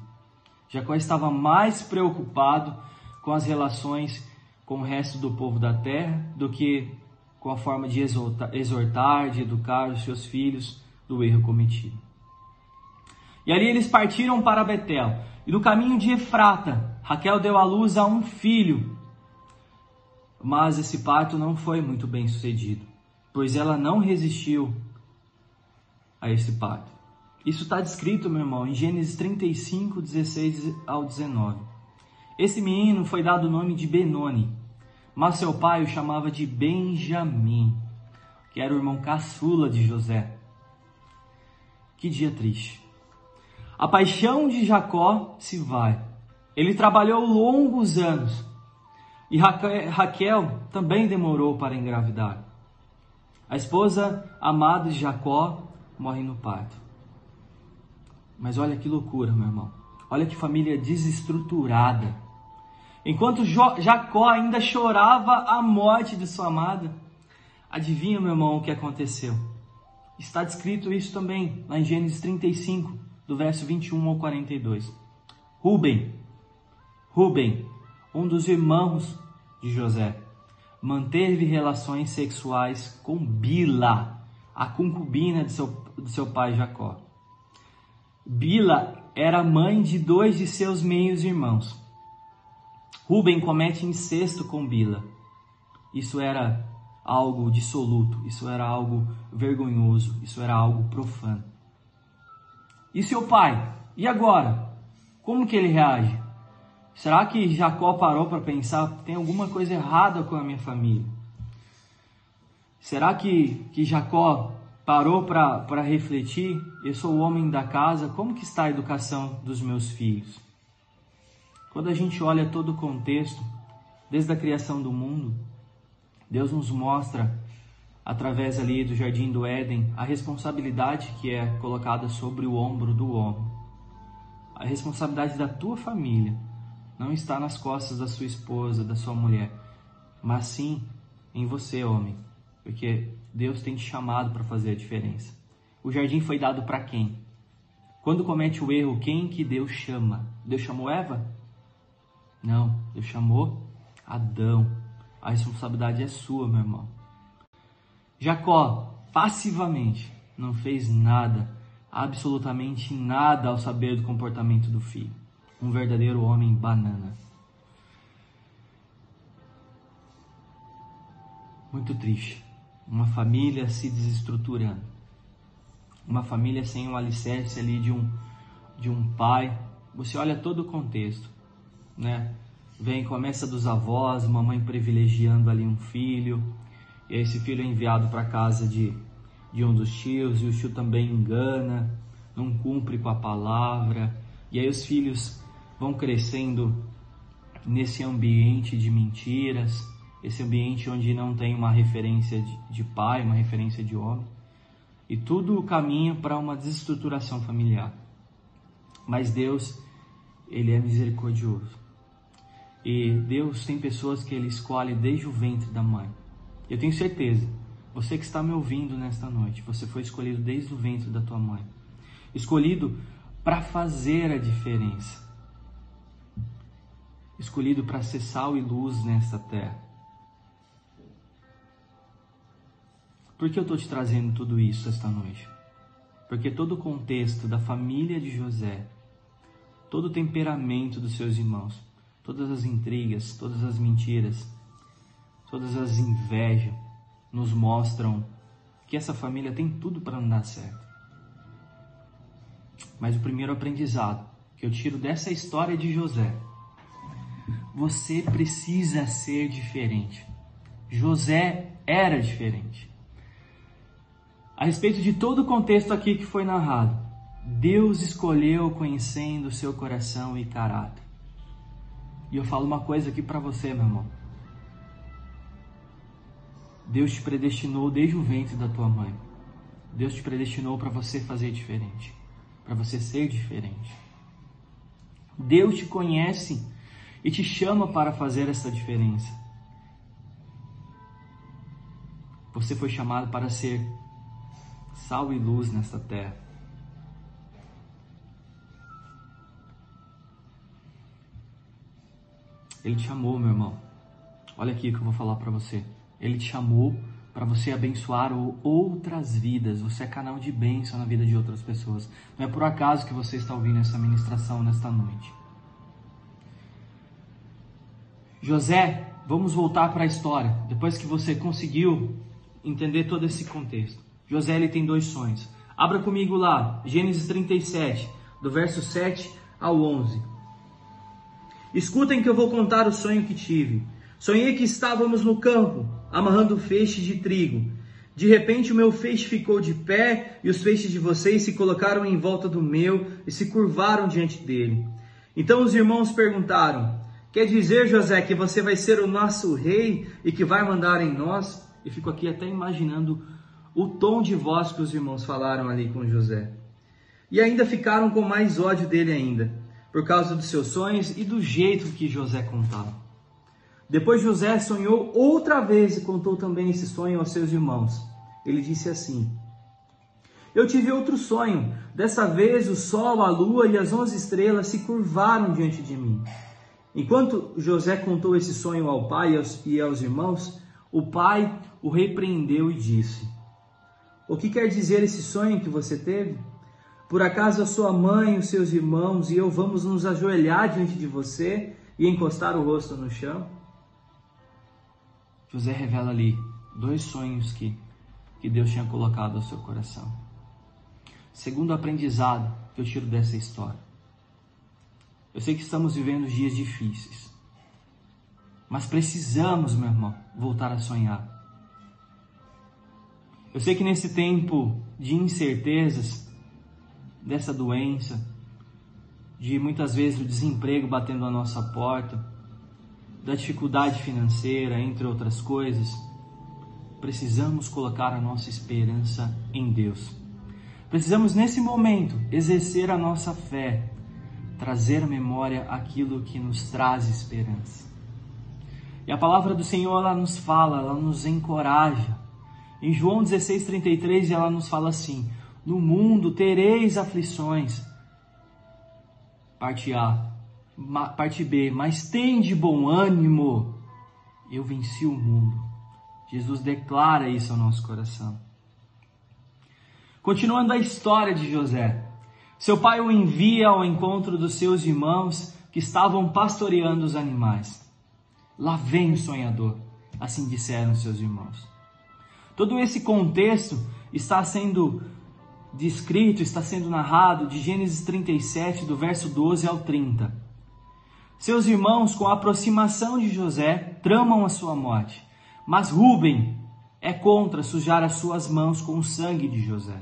Jacó estava mais preocupado com as relações com o resto do povo da terra do que com a forma de exortar, de educar os seus filhos do erro cometido. E ali eles partiram para Betel. E no caminho de Efrata, Raquel deu à luz a um filho. Mas esse parto não foi muito bem sucedido, pois ela não resistiu a esse parto. Isso está descrito, meu irmão, em Gênesis 35, 16 ao 19. Esse menino foi dado o nome de Benoni, mas seu pai o chamava de Benjamim, que era o irmão caçula de José. Que dia triste. A paixão de Jacó se vai. Ele trabalhou longos anos. E Raquel também demorou para engravidar. A esposa amada de Jacó morre no parto. Mas olha que loucura, meu irmão. Olha que família desestruturada. Enquanto Jacó ainda chorava a morte de sua amada, adivinha, meu irmão, o que aconteceu? Está descrito isso também lá em Gênesis 35, do verso 21 ao 42. Rúben, um dos irmãos de José, manteve relações sexuais com Bila, a concubina de seu pai Jacó. Bila era mãe de 2 de seus meios irmãos. Rúben comete incesto com Bila. Isso era algo dissoluto, isso era algo vergonhoso, isso era algo profano. E seu pai? E agora? Como que ele reage? Será que Jacó parou para pensar, tem alguma coisa errada com a minha família? Será que Jacó parou para refletir, eu sou o homem da casa, como que está a educação dos meus filhos? Quando a gente olha todo o contexto, desde a criação do mundo, Deus nos mostra, através ali do Jardim do Éden, a responsabilidade que é colocada sobre o ombro do homem. A responsabilidade da tua família não está nas costas da sua esposa, da sua mulher, mas sim em você, homem, porque Deus tem te chamado para fazer a diferença. O jardim foi dado para quem? Quando comete o erro, quem que Deus chama? Deus chamou Eva? Não, Deus chamou Adão. A responsabilidade é sua, meu irmão. Jacó, passivamente, não fez nada, absolutamente nada ao saber do comportamento do filho. Um verdadeiro homem banana. Muito triste. Uma família se desestruturando. Uma família sem um alicerce ali de um pai. Você olha todo o contexto, né? Começa dos avós, mamãe privilegiando ali um filho. E esse filho é enviado para a casa de um dos tios. E o tio também engana, não cumpre com a palavra. E aí os filhos vão crescendo nesse ambiente de mentiras, esse ambiente onde não tem uma referência de pai, uma referência de homem, e tudo caminha para uma desestruturação familiar. Mas Deus, Ele é misericordioso, e Deus tem pessoas que Ele escolhe desde o ventre da mãe. Eu tenho certeza, você que está me ouvindo nesta noite, você foi escolhido desde o ventre da tua mãe, escolhido para fazer a diferença, escolhido para ser sal e luz nesta terra. Por que eu estou te trazendo tudo isso esta noite? Porque todo o contexto da família de José, todo o temperamento dos seus irmãos, todas as intrigas, todas as mentiras, todas as invejas, nos mostram que essa família tem tudo para não dar certo. Mas o primeiro aprendizado que eu tiro dessa história de José: você precisa ser diferente. José era diferente. A respeito de todo o contexto aqui que foi narrado, Deus escolheu conhecendo o seu coração e caráter. E eu falo uma coisa aqui para você, meu irmão. Deus te predestinou desde o ventre da tua mãe. Deus te predestinou para você fazer diferente, para você ser diferente. Deus te conhece e te chama para fazer essa diferença. Você foi chamado para ser sal e luz nesta terra. Ele te chamou, meu irmão. Olha aqui o que eu vou falar para você. Ele te chamou para você abençoar outras vidas. Você é canal de bênção na vida de outras pessoas. Não é por acaso que você está ouvindo essa ministração nesta noite. José, vamos voltar para a história. Depois que você conseguiu entender todo esse contexto. José, ele tem 2 sonhos. Abra comigo lá, Gênesis 37, do verso 7 ao 11. Escutem que eu vou contar o sonho que tive. Sonhei que estávamos no campo, amarrando feixes de trigo. De repente o meu feixe ficou de pé e os feixes de vocês se colocaram em volta do meu e se curvaram diante dele. Então os irmãos perguntaram: quer dizer, José, que você vai ser o nosso rei e que vai mandar em nós? E fico aqui até imaginando o tom de voz que os irmãos falaram ali com José. E ainda ficaram com mais ódio dele ainda, por causa dos seus sonhos e do jeito que José contava. Depois José sonhou outra vez e contou também esse sonho aos seus irmãos. Ele disse assim: eu tive outro sonho. Dessa vez o sol, a lua e as 11 estrelas se curvaram diante de mim. Enquanto José contou esse sonho ao pai e aos irmãos, o pai o repreendeu e disse: o que quer dizer esse sonho que você teve? Por acaso a sua mãe, os seus irmãos e eu vamos nos ajoelhar diante de você e encostar o rosto no chão? José revela ali 2 sonhos que Deus tinha colocado ao seu coração. Segundo aprendizado que eu tiro dessa história. Eu sei que estamos vivendo dias difíceis, mas precisamos, meu irmão, voltar a sonhar. Eu sei que nesse tempo de incertezas, dessa doença, de muitas vezes o desemprego batendo a nossa porta, da dificuldade financeira, entre outras coisas, precisamos colocar a nossa esperança em Deus. Precisamos, nesse momento, exercer a nossa fé, trazer à memória aquilo que nos traz esperança. E a palavra do Senhor, ela nos fala, ela nos encoraja. Em João 16:33, ela nos fala assim: no mundo tereis aflições. Parte A. Parte B. Mas tende bom ânimo, eu venci o mundo. Jesus declara isso ao nosso coração. Continuando a história de José. Seu pai o envia ao encontro dos seus irmãos que estavam pastoreando os animais. Lá vem o sonhador, assim disseram seus irmãos. Todo esse contexto está sendo descrito, está sendo narrado de Gênesis 37, do verso 12 ao 30. Seus irmãos, com a aproximação de José, tramam a sua morte, mas Rúben é contra sujar as suas mãos com o sangue de José.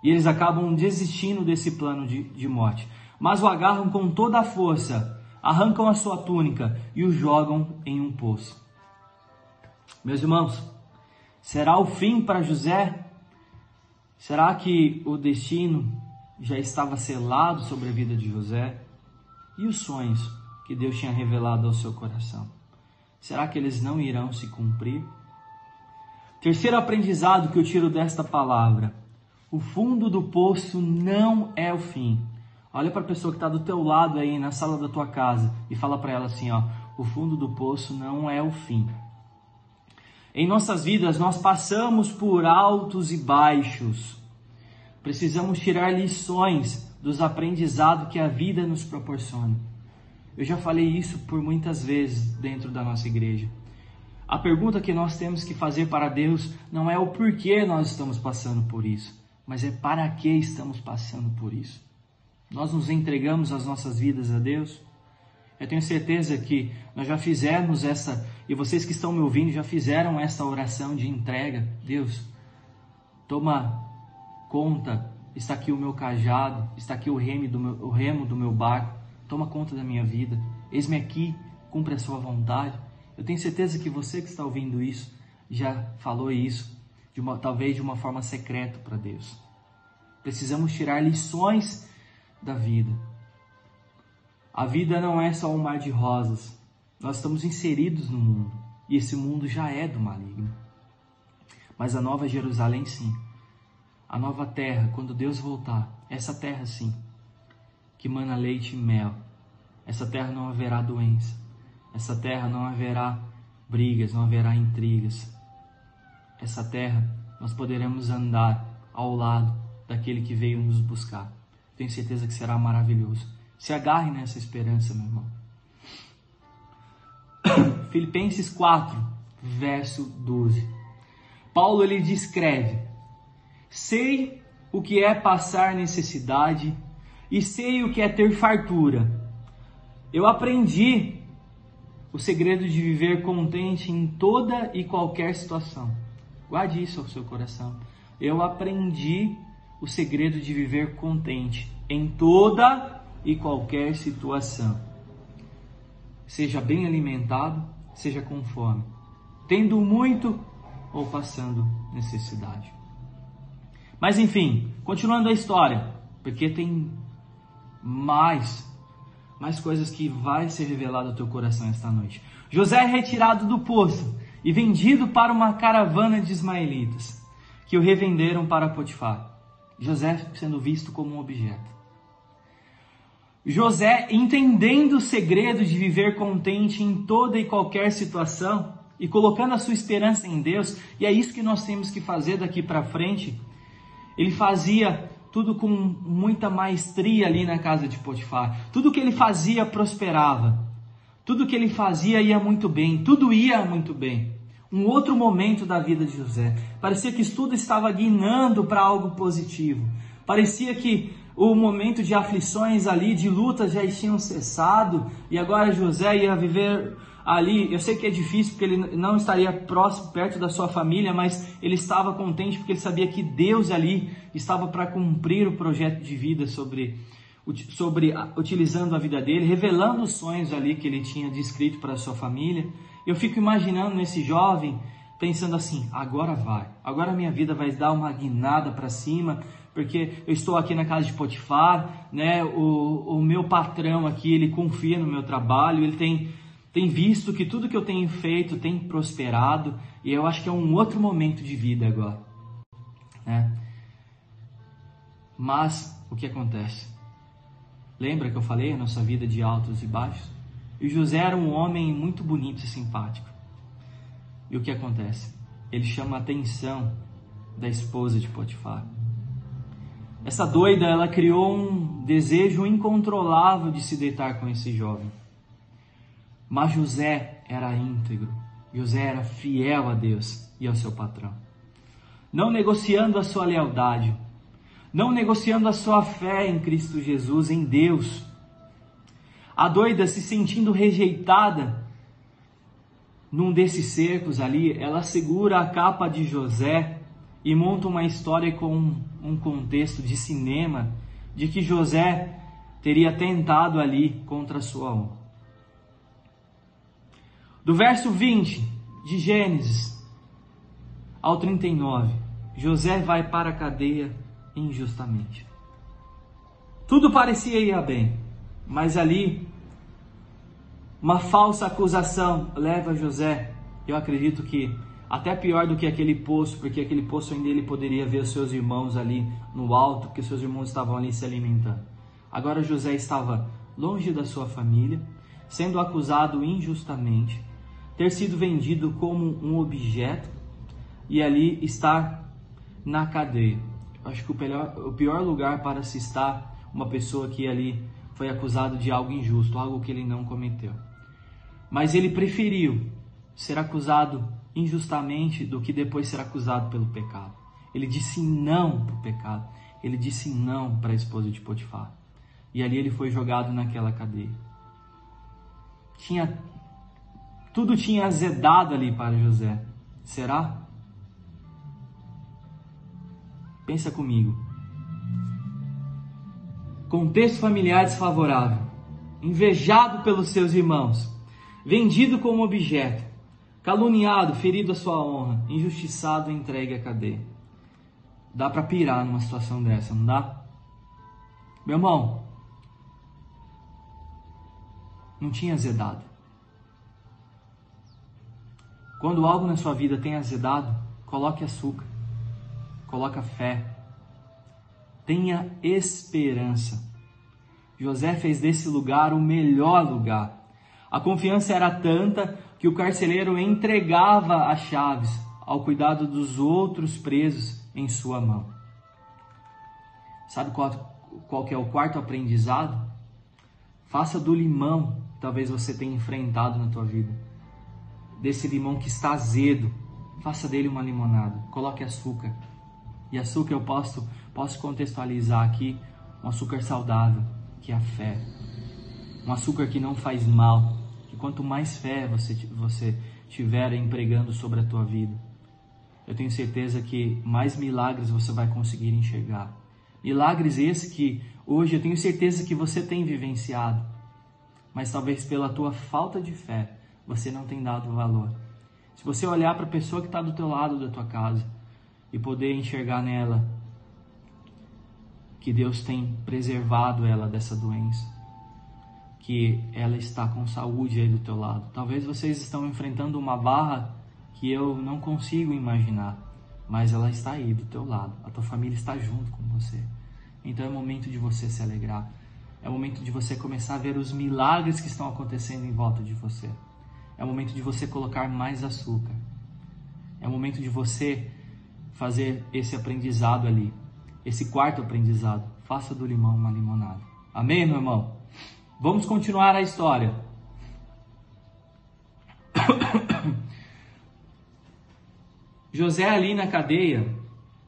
E eles acabam desistindo desse plano de morte, mas o agarram com toda a força, arrancam a sua túnica e o jogam em um poço. Meus irmãos, será o fim para José? Será que o destino já estava selado sobre a vida de José? E os sonhos que Deus tinha revelado ao seu coração? Será que eles não irão se cumprir? Terceiro aprendizado que eu tiro desta palavra: o fundo do poço não é o fim. Olha para a pessoa que está do teu lado aí na sala da tua casa e fala para ela assim, ó: o fundo do poço não é o fim. Em nossas vidas nós passamos por altos e baixos. Precisamos tirar lições dos aprendizados que a vida nos proporciona. Eu já falei isso por muitas vezes dentro da nossa igreja. A pergunta que nós temos que fazer para Deus não é o porquê nós estamos passando por isso, mas é para que estamos passando por isso. Nós nos entregamos as nossas vidas a Deus? Eu tenho certeza que nós já fizemos essa, e vocês que estão me ouvindo já fizeram essa oração de entrega. Deus, toma conta, está aqui o meu cajado, está aqui o remo do meu barco, toma conta da minha vida, eis-me aqui, cumpre a sua vontade. Eu tenho certeza que você que está ouvindo isso já falou isso, talvez de uma forma secreta para Deus. Precisamos tirar lições da vida. A vida não é só um mar de rosas. Nós estamos inseridos no mundo, e esse mundo já é do maligno. Mas a nova Jerusalém, sim. A nova terra, quando Deus voltar, essa terra, sim, que mana leite e mel. Essa terra não haverá doença. Essa terra não haverá brigas, não haverá intrigas. Essa terra nós poderemos andar ao lado daquele que veio nos buscar. Tenho certeza que será maravilhoso. Se agarre nessa esperança, meu irmão. Filipenses 4, verso 12. Paulo, ele descreve: sei o que é passar necessidade e sei o que é ter fartura. Eu aprendi o segredo de viver contente em toda e qualquer situação. Guarde isso ao seu coração. Eu aprendi o segredo de viver contente em toda e qualquer situação. Seja bem alimentado, seja com fome, tendo muito ou passando necessidade. Mas enfim, continuando a história, porque tem mais coisas que vai ser revelado ao teu coração esta noite. José é retirado do poço e vendido para uma caravana de ismaelitas, que o revenderam para Potifar. José sendo visto como um objeto. José, entendendo o segredo de viver contente em toda e qualquer situação e colocando a sua esperança em Deus, e é isso que nós temos que fazer daqui para frente, ele fazia tudo com muita maestria ali na casa de Potifar. Tudo que ele fazia prosperava. Tudo que ele fazia ia muito bem. Tudo ia muito bem. Um outro momento da vida de José. Parecia que tudo estava guinando para algo positivo. Parecia que o momento de aflições ali, de lutas já tinham cessado. E agora José ia viver ali. Eu sei que é difícil porque ele não estaria próximo, perto da sua família, mas ele estava contente porque ele sabia que Deus ali estava para cumprir o projeto de vida utilizando a vida dele, revelando os sonhos ali que ele tinha descrito para a sua família. Eu fico imaginando esse jovem pensando assim, agora vai, agora minha vida vai dar uma guinada para cima, porque eu estou aqui na casa de Potifar, né? O meu patrão aqui, ele confia no meu trabalho, ele tem visto que tudo que eu tenho feito tem prosperado, e eu acho que é um outro momento de vida agora, né? Mas o que acontece? Lembra que eu falei a nossa vida de altos e baixos? E José era um homem muito bonito e simpático. E o que acontece? Ele chama a atenção da esposa de Potifar. Essa doida, ela criou um desejo incontrolável de se deitar com esse jovem. Mas José era íntegro. José era fiel a Deus e ao seu patrão. Não negociando a sua lealdade, não negociando a sua fé em Cristo Jesus, em Deus. A doida, se sentindo rejeitada num desses cercos ali, ela segura a capa de José e monta uma história com um contexto de cinema de que José teria tentado ali contra a sua honra. Do verso 20 de Gênesis ao 39, José vai para a cadeia injustamente. Tudo parecia ir bem, mas ali uma falsa acusação leva José, eu acredito que até pior do que aquele poço, porque aquele poço ainda ele poderia ver os seus irmãos ali no alto, porque seus irmãos estavam ali se alimentando. Agora José estava longe da sua família, sendo acusado injustamente, ter sido vendido como um objeto e ali estar na cadeia. Acho que o pior lugar para se estar uma pessoa que ali foi acusado de algo injusto, algo que ele não cometeu. Mas ele preferiu ser acusado injustamente do que depois ser acusado pelo pecado. Ele disse não para o pecado. Ele disse não para a esposa de Potifar. E ali ele foi jogado naquela cadeia. Tudo tinha azedado ali para José. Será? Pensa comigo. Contexto familiar desfavorável. Invejado pelos seus irmãos. Vendido como objeto. Caluniado, ferido a sua honra. Injustiçado e entregue à cadeia. Dá para pirar numa situação dessa, não dá? Meu irmão, não tinha azedado. Quando algo na sua vida tem azedado, coloque açúcar. Coloca fé. Tenha esperança. José fez desse lugar o melhor lugar. A confiança era tanta que o carcereiro entregava as chaves ao cuidado dos outros presos em sua mão. Sabe qual que é o quarto aprendizado? Faça do limão que talvez você tenha enfrentado na tua vida, desse limão que está azedo, faça dele uma limonada. Coloque açúcar. E açúcar eu posso contextualizar aqui um açúcar saudável, que é a fé. Um açúcar que não faz mal, que quanto mais fé você tiver empregando sobre a tua vida, eu tenho certeza que mais milagres você vai conseguir enxergar. Milagres esses que hoje eu tenho certeza que você tem vivenciado, mas talvez pela tua falta de fé, você não tem dado valor. Se você olhar para a pessoa que está do teu lado da tua casa e poder enxergar nela que Deus tem preservado ela dessa doença, que ela está com saúde aí do teu lado. Talvez vocês estão enfrentando uma barra que eu não consigo imaginar, mas ela está aí do teu lado. A tua família está junto com você. Então é momento de você se alegrar. É o momento de você começar a ver os milagres que estão acontecendo em volta de você. É o momento de você colocar mais açúcar. É o momento de você fazer esse aprendizado ali. Esse quarto aprendizado. Faça do limão uma limonada. Amém, meu irmão? Vamos continuar a história. José ali na cadeia,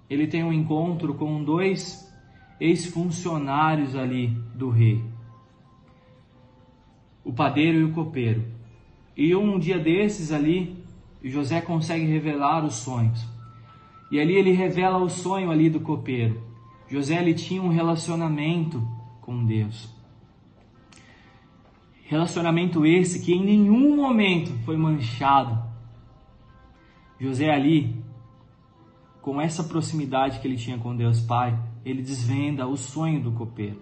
ele tem um encontro com 2 ex-funcionários ali do rei. O padeiro e o copeiro. E um dia desses ali, José consegue revelar os sonhos. E ali ele revela o sonho ali do copeiro. José ele tinha um relacionamento com Deus. Relacionamento esse que em nenhum momento foi manchado. José ali, com essa proximidade que ele tinha com Deus Pai, ele desvenda o sonho do copeiro.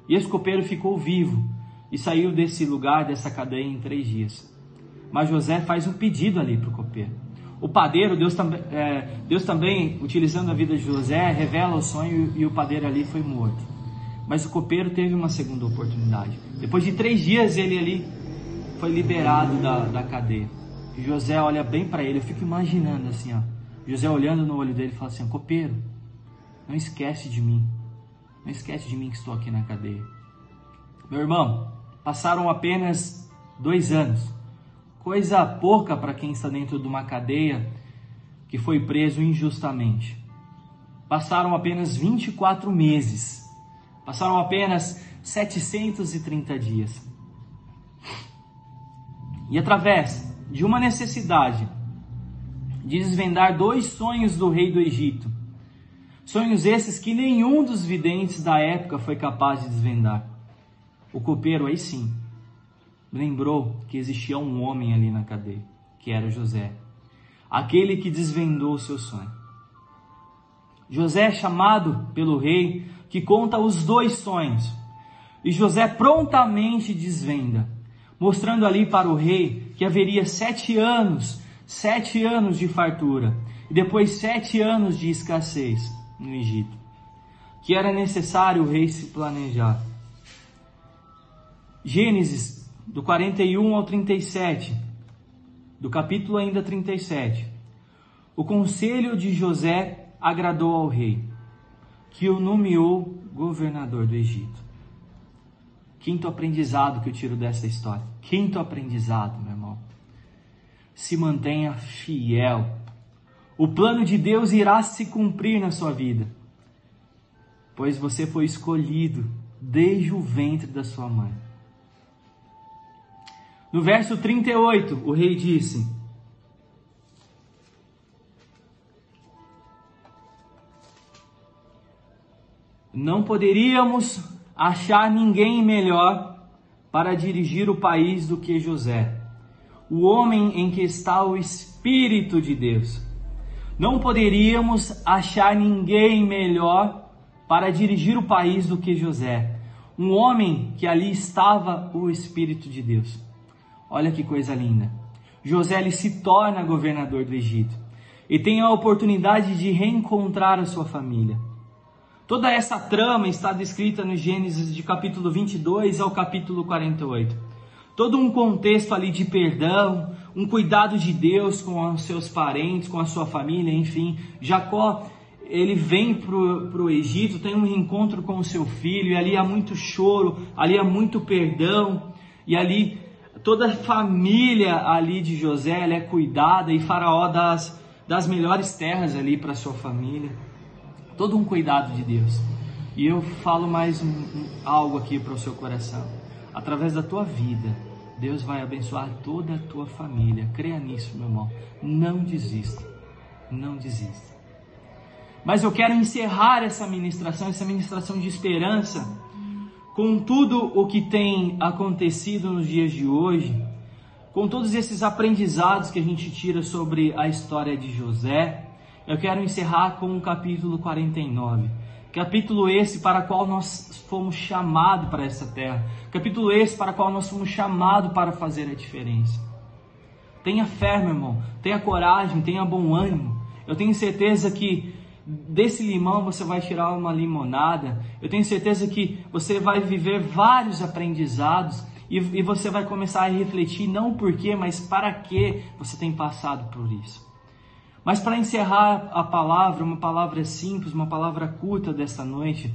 E esse copeiro ficou vivo e saiu desse lugar, dessa cadeia em 3 dias. Mas José faz um pedido ali para o copeiro. O padeiro, Deus também, utilizando a vida de José, revela o sonho e o padeiro ali foi morto. Mas o copeiro teve uma segunda oportunidade. Depois de 3 dias ele ali foi liberado da cadeia. E José olha bem para ele, eu fico imaginando assim, ó. José olhando no olho dele e fala assim: copeiro, não esquece de mim. Não esquece de mim que estou aqui na cadeia. Meu irmão, passaram apenas 2 anos. Coisa pouca para quem está dentro de uma cadeia que foi preso injustamente. Passaram apenas 24 meses. Passaram apenas 730 dias. E através de uma necessidade de desvendar 2 sonhos do rei do Egito, sonhos esses que nenhum dos videntes da época foi capaz de desvendar, o copeiro aí sim lembrou que existia um homem ali na cadeia, que era José, aquele que desvendou o seu sonho. José é chamado pelo rei, que conta os 2 sonhos, e José prontamente desvenda, mostrando ali para o rei que haveria 7 anos de fartura, e depois 7 anos de escassez no Egito, que era necessário o rei se planejar. Gênesis, do 41 ao 37, do capítulo ainda 37, o conselho de José agradou ao rei, que o nomeou governador do Egito. Quinto aprendizado que eu tiro dessa história. Quinto aprendizado, meu irmão. Se mantenha fiel. O plano de Deus irá se cumprir na sua vida, pois você foi escolhido desde o ventre da sua mãe. No verso 38, o rei disse: não poderíamos achar ninguém melhor para dirigir o país do que José, o homem em que está o Espírito de Deus. Não poderíamos achar ninguém melhor para dirigir o país do que José, um homem que ali estava o Espírito de Deus. Olha que coisa linda. José ele se torna governador do Egito e tem a oportunidade de reencontrar a sua família. Toda essa trama está descrita no Gênesis de capítulo 22 ao capítulo 48. Todo um contexto ali de perdão, um cuidado de Deus com os seus parentes, com a sua família, enfim. Jacó, ele vem para o Egito, tem um reencontro com o seu filho, e ali há muito choro, ali há muito perdão, e ali toda a família ali de José ela é cuidada, e Faraó das melhores terras ali para a sua família. Todo um cuidado de Deus. E eu falo mais algo aqui para o seu coração. Através da tua vida, Deus vai abençoar toda a tua família. Creia nisso, meu irmão. Não desista. Não desista. Mas eu quero encerrar essa ministração de esperança, com tudo o que tem acontecido nos dias de hoje, com todos esses aprendizados que a gente tira sobre a história de José. Eu quero encerrar com o capítulo 49. Capítulo esse para o qual nós fomos chamados para essa terra. Capítulo esse para o qual nós fomos chamados para fazer a diferença. Tenha fé, meu irmão. Tenha coragem, tenha bom ânimo. Eu tenho certeza que desse limão você vai tirar uma limonada. Eu tenho certeza que você vai viver vários aprendizados e você vai começar a refletir não por quê, mas para que você tem passado por isso. Mas para encerrar a palavra, uma palavra simples, uma palavra curta desta noite,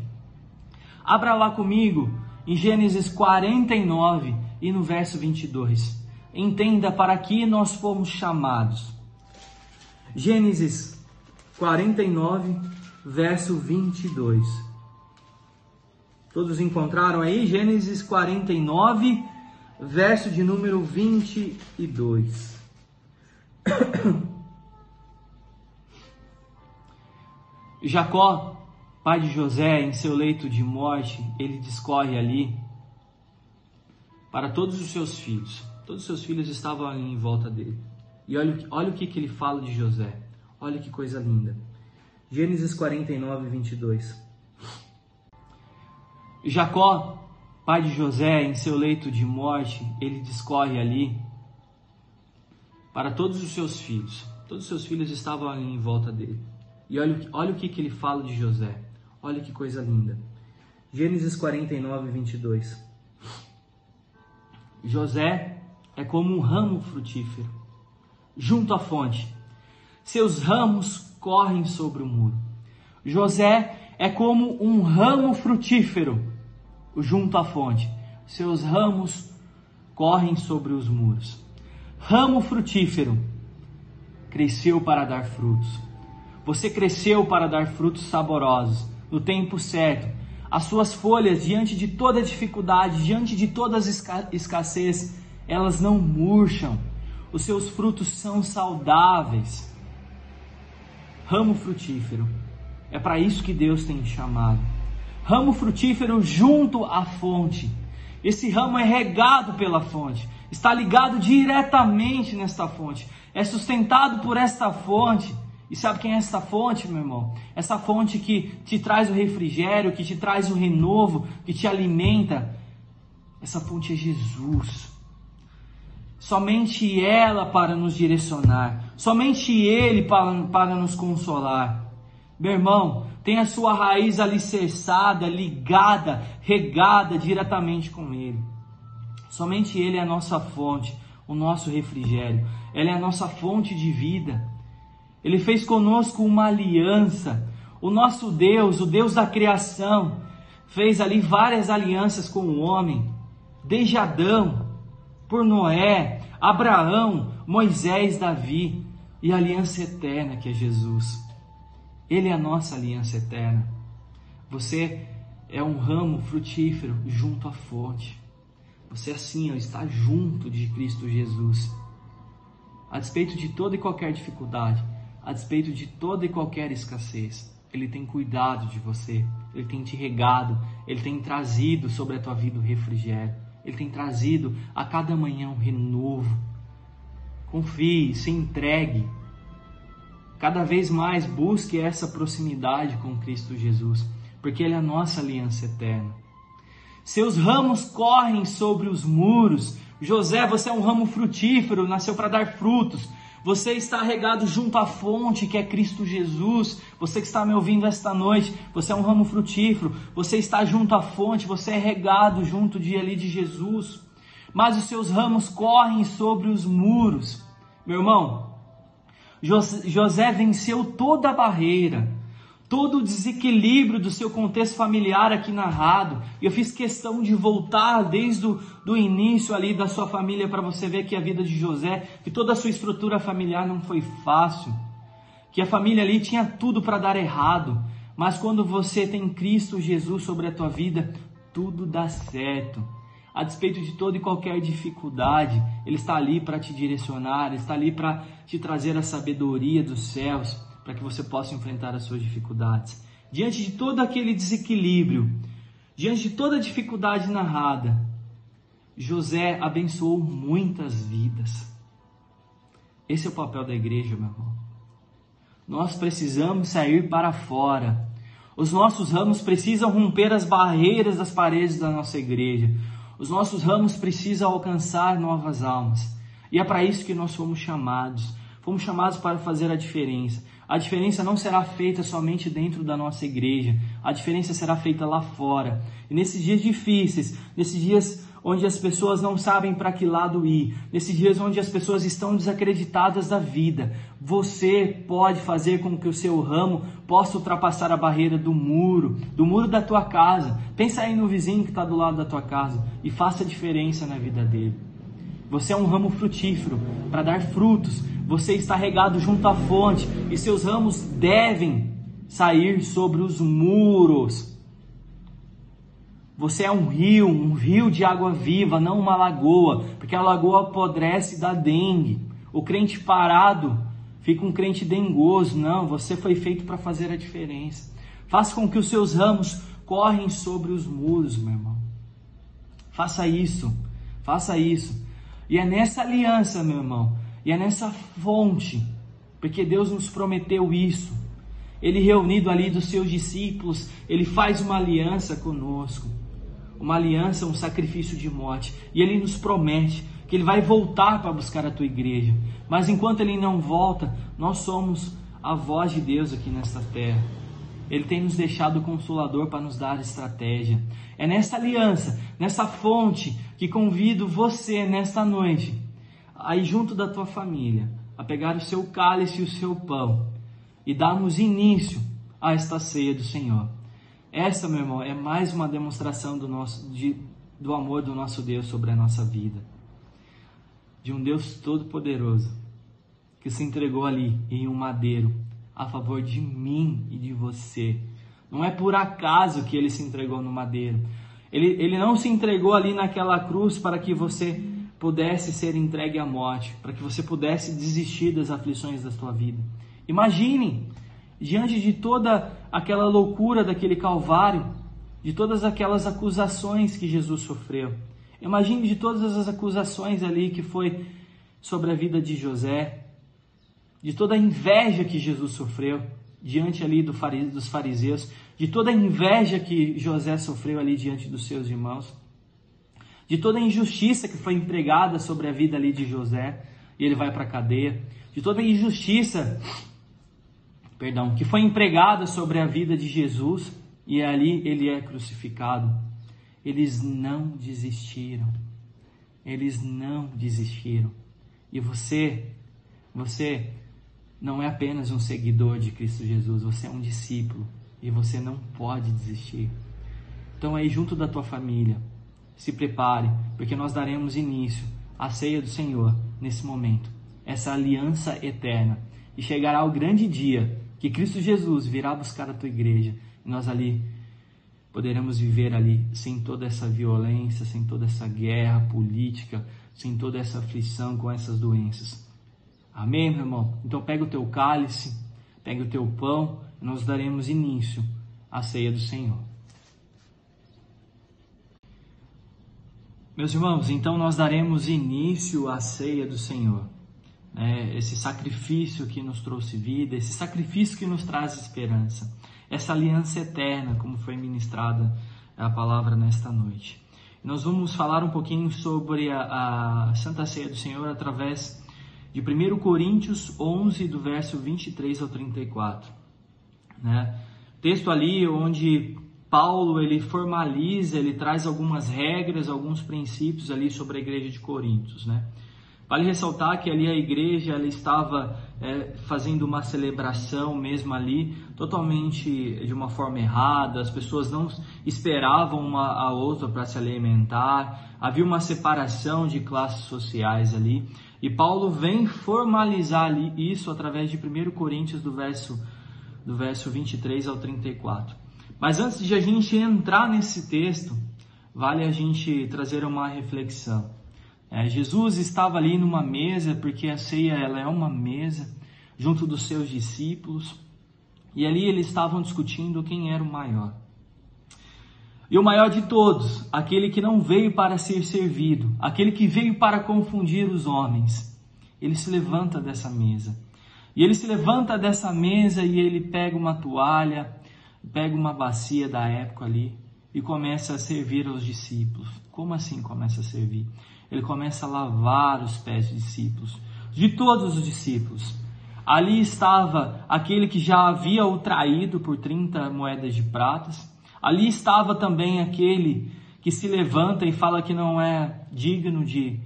abra lá comigo em Gênesis 49 e no verso 22. Entenda para que nós fomos chamados. Gênesis 49, verso 22. Todos encontraram aí? Gênesis 49, verso de número 22. Jacó, pai de José, em seu leito de morte, ele discorre ali para todos os seus filhos. Todos os seus filhos estavam ali em volta dele. E olha o que ele fala de José. Olha que coisa linda. Gênesis 49, 22. Jacó, pai de José, em seu leito de morte, ele discorre ali para todos os seus filhos. Todos os seus filhos estavam ali em volta dele. E olha o que ele fala de José. Olha que coisa linda. Gênesis 49, 22. José é como um ramo frutífero junto à fonte. Seus ramos correm sobre o muro. José é como um ramo frutífero junto à fonte. Seus ramos correm sobre os muros. Ramo frutífero cresceu para dar frutos. Você cresceu para dar frutos saborosos, no tempo certo. As suas folhas, diante de toda dificuldade, diante de toda escassez, elas não murcham. Os seus frutos são saudáveis. Ramo frutífero. É para isso que Deus tem te chamado. Ramo frutífero junto à fonte. Esse ramo é regado pela fonte. Está ligado diretamente nesta fonte. É sustentado por esta fonte. E sabe quem é essa fonte, meu irmão? Essa fonte que te traz o refrigério, que te traz o renovo, que te alimenta. Essa fonte é Jesus. Somente ela para nos direcionar. Somente Ele para nos consolar. Meu irmão, tem a sua raiz alicerçada, ligada, regada diretamente com Ele. Somente Ele é a nossa fonte, o nosso refrigério. Ele é a nossa fonte de vida. Ele fez conosco uma aliança. O nosso Deus, o Deus da criação, fez ali várias alianças com o homem. Desde Adão, por Noé, Abraão, Moisés, Davi. E a aliança eterna que é Jesus. Ele é a nossa aliança eterna. Você é um ramo frutífero junto à fonte. Você assim está junto de Cristo Jesus. A despeito de toda e qualquer dificuldade, a despeito de toda e qualquer escassez, Ele tem cuidado de você, Ele tem te regado, Ele tem trazido sobre a tua vida o refrigério, Ele tem trazido a cada manhã um renovo. Confie, se entregue, cada vez mais busque essa proximidade com Cristo Jesus, porque Ele é a nossa aliança eterna. Seus ramos correm sobre os muros. José, você é um ramo frutífero, nasceu para dar frutos. Você está regado junto à fonte que é Cristo Jesus. Você que está me ouvindo esta noite, você é um ramo frutífero. Você está junto à fonte, você é regado junto de Jesus. Mas os seus ramos correm sobre os muros. Meu irmão, José venceu toda a barreira, todo o desequilíbrio do seu contexto familiar aqui narrado. E eu fiz questão de voltar desde o início ali da sua família para você ver que a vida de José, que toda a sua estrutura familiar não foi fácil, que a família ali tinha tudo para dar errado, mas quando você tem Cristo Jesus sobre a tua vida, tudo dá certo. A despeito de toda e qualquer dificuldade, Ele está ali para te direcionar, Ele está ali para te trazer a sabedoria dos céus, para que você possa enfrentar as suas dificuldades. Diante de todo aquele desequilíbrio, diante de toda a dificuldade narrada, José abençoou muitas vidas. Esse é o papel da igreja, meu irmão. Nós precisamos sair para fora. Os nossos ramos precisam romper as barreiras das paredes da nossa igreja. Os nossos ramos precisam alcançar novas almas. E é para isso que nós fomos chamados. Fomos chamados para fazer a diferença. A diferença não será feita somente dentro da nossa igreja. A diferença será feita lá fora. E nesses dias difíceis, nesses dias onde as pessoas não sabem para que lado ir, nesses dias onde as pessoas estão desacreditadas da vida, você pode fazer com que o seu ramo possa ultrapassar a barreira do muro da tua casa. Pensa aí no vizinho que está do lado da tua casa e faça a diferença na vida dele. Você é um ramo frutífero para dar frutos. Você está regado junto à fonte e seus ramos devem sair sobre os muros. Você é um rio de água viva, não uma lagoa, porque a lagoa apodrece e dá dengue. O crente parado fica um crente dengoso. Não, você foi feito para fazer a diferença. Faça com que os seus ramos correm sobre os muros, meu irmão. Faça isso, faça isso. E é nessa aliança, meu irmão, e é nessa fonte, porque Deus nos prometeu isso. Ele reunido ali dos seus discípulos, ele faz uma aliança conosco. Uma aliança, um sacrifício de morte. E ele nos promete que ele vai voltar para buscar a tua igreja. Mas enquanto ele não volta, nós somos a voz de Deus aqui nesta terra. Ele tem nos deixado o Consolador para nos dar estratégia. É nessa aliança, nessa fonte, que convido você nesta noite, aí junto da tua família, a pegar o seu cálice e o seu pão e darmos início a esta ceia do Senhor. Essa, meu irmão, é mais uma demonstração do amor do nosso Deus sobre a nossa vida. De um Deus todo-poderoso que se entregou ali em um madeiro a favor de mim e de você. Não é por acaso que ele se entregou no madeiro. Ele não se entregou ali naquela cruz para que você pudesse ser entregue à morte, para que você pudesse desistir das aflições da sua vida. Imagine, diante de toda aquela loucura daquele Calvário, de todas aquelas acusações que Jesus sofreu. Imagine de todas as acusações ali que foi sobre a vida de José, de toda a inveja que Jesus sofreu diante ali dos fariseus, de toda a inveja que José sofreu ali diante dos seus irmãos, de toda a injustiça que foi empregada sobre a vida ali de José, e ele vai para a cadeia, de toda a injustiça, que foi empregada sobre a vida de Jesus, e ali ele é crucificado. Eles não desistiram. Eles não desistiram. E você não é apenas um seguidor de Cristo Jesus, você é um discípulo e você não pode desistir. Então aí junto da tua família, se prepare, porque nós daremos início à ceia do Senhor nesse momento, essa aliança eterna, e chegará o grande dia que Cristo Jesus virá buscar a tua igreja, e nós ali poderemos viver ali sem toda essa violência, sem toda essa guerra política, sem toda essa aflição com essas doenças. Amém, meu irmão? Então pega o teu cálice, pega o teu pão, e nós daremos início à ceia do Senhor. Meus irmãos, então nós daremos início à ceia do Senhor. Esse sacrifício que nos trouxe vida, esse sacrifício que nos traz esperança, essa aliança eterna, como foi ministrada a palavra nesta noite. Nós vamos falar um pouquinho sobre a Santa Ceia do Senhor através de 1 Coríntios 11, do verso 23 ao 34. Texto ali onde Paulo ele formaliza, ele traz algumas regras, alguns princípios ali sobre a igreja de Coríntios, Vale ressaltar que ali a igreja ela estava fazendo uma celebração mesmo ali, totalmente de uma forma errada, as pessoas não esperavam uma a outra para se alimentar, havia uma separação de classes sociais ali, e Paulo vem formalizar ali isso através de 1 Coríntios do verso 23 ao 34. Mas antes de a gente entrar nesse texto, vale a gente trazer uma reflexão. Jesus estava ali numa mesa, porque a ceia ela é uma mesa, junto dos seus discípulos, e ali eles estavam discutindo quem era o maior. E o maior de todos, aquele que não veio para ser servido, aquele que veio para confundir os homens, ele se levanta dessa mesa. E ele se levanta dessa mesa e ele pega uma toalha, pega uma bacia da época ali e começa a servir aos discípulos. Como assim começa a servir? Ele começa a lavar os pés dos discípulos, de todos os discípulos. Ali estava aquele que já havia o traído por 30 moedas de pratas. Ali estava também aquele que se levanta e fala que não é digno de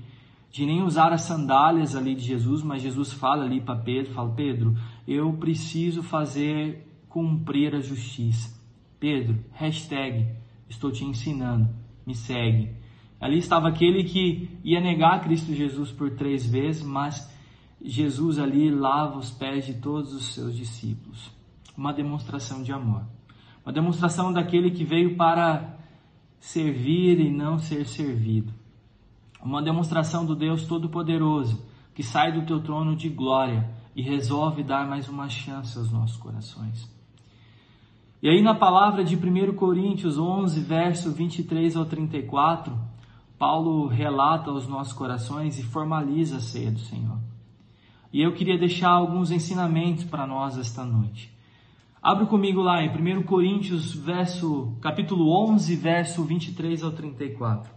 nem usar as sandálias ali de Jesus, mas Jesus fala ali para Pedro, fala: Pedro, eu preciso fazer cumprir a justiça. Pedro, estou te ensinando, me segue. Ali estava aquele que ia negar Cristo Jesus por 3 vezes, mas Jesus ali lava os pés de todos os seus discípulos. Uma demonstração de amor. Uma demonstração daquele que veio para servir e não ser servido. Uma demonstração do Deus Todo-Poderoso, que sai do teu trono de glória e resolve dar mais uma chance aos nossos corações. E aí na palavra de 1 Coríntios 11, verso 23 ao 34, Paulo relata aos nossos corações e formaliza a ceia do Senhor. E eu queria deixar alguns ensinamentos para nós esta noite. Abre comigo lá em 1 Coríntios, capítulo 11, verso 23 ao 34.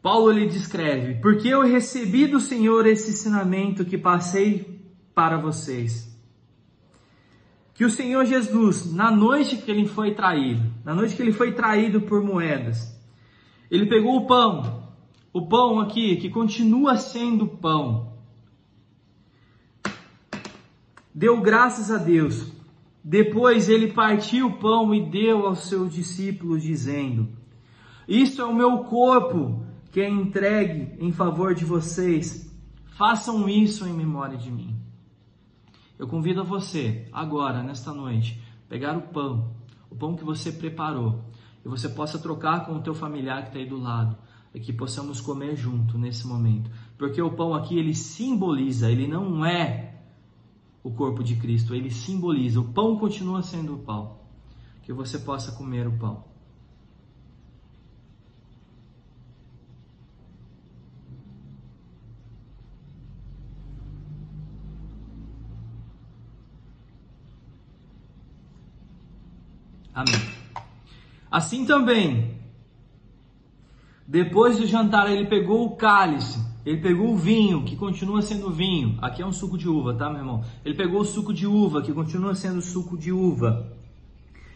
Paulo ele descreve: porque eu recebi do Senhor esse ensinamento que passei para vocês. Que o Senhor Jesus, na noite que ele foi traído por moedas, ele pegou o pão aqui, que continua sendo pão, deu graças a Deus. Depois ele partiu o pão e deu aos seus discípulos, dizendo: isso é o meu corpo que é entregue em favor de vocês. Façam isso em memória de mim. Eu convido a você, agora, nesta noite, pegar o pão que você preparou, e você possa trocar com o teu familiar que está aí do lado, e que possamos comer junto nesse momento. Porque o pão aqui, ele simboliza, ele não é o corpo de Cristo, ele simboliza. O pão continua sendo o pão. Que você possa comer o pão. Amém. Assim também, depois do jantar, ele pegou o cálice, ele pegou o vinho, que continua sendo vinho. Aqui é um suco de uva, tá, meu irmão? Ele pegou o suco de uva, que continua sendo suco de uva.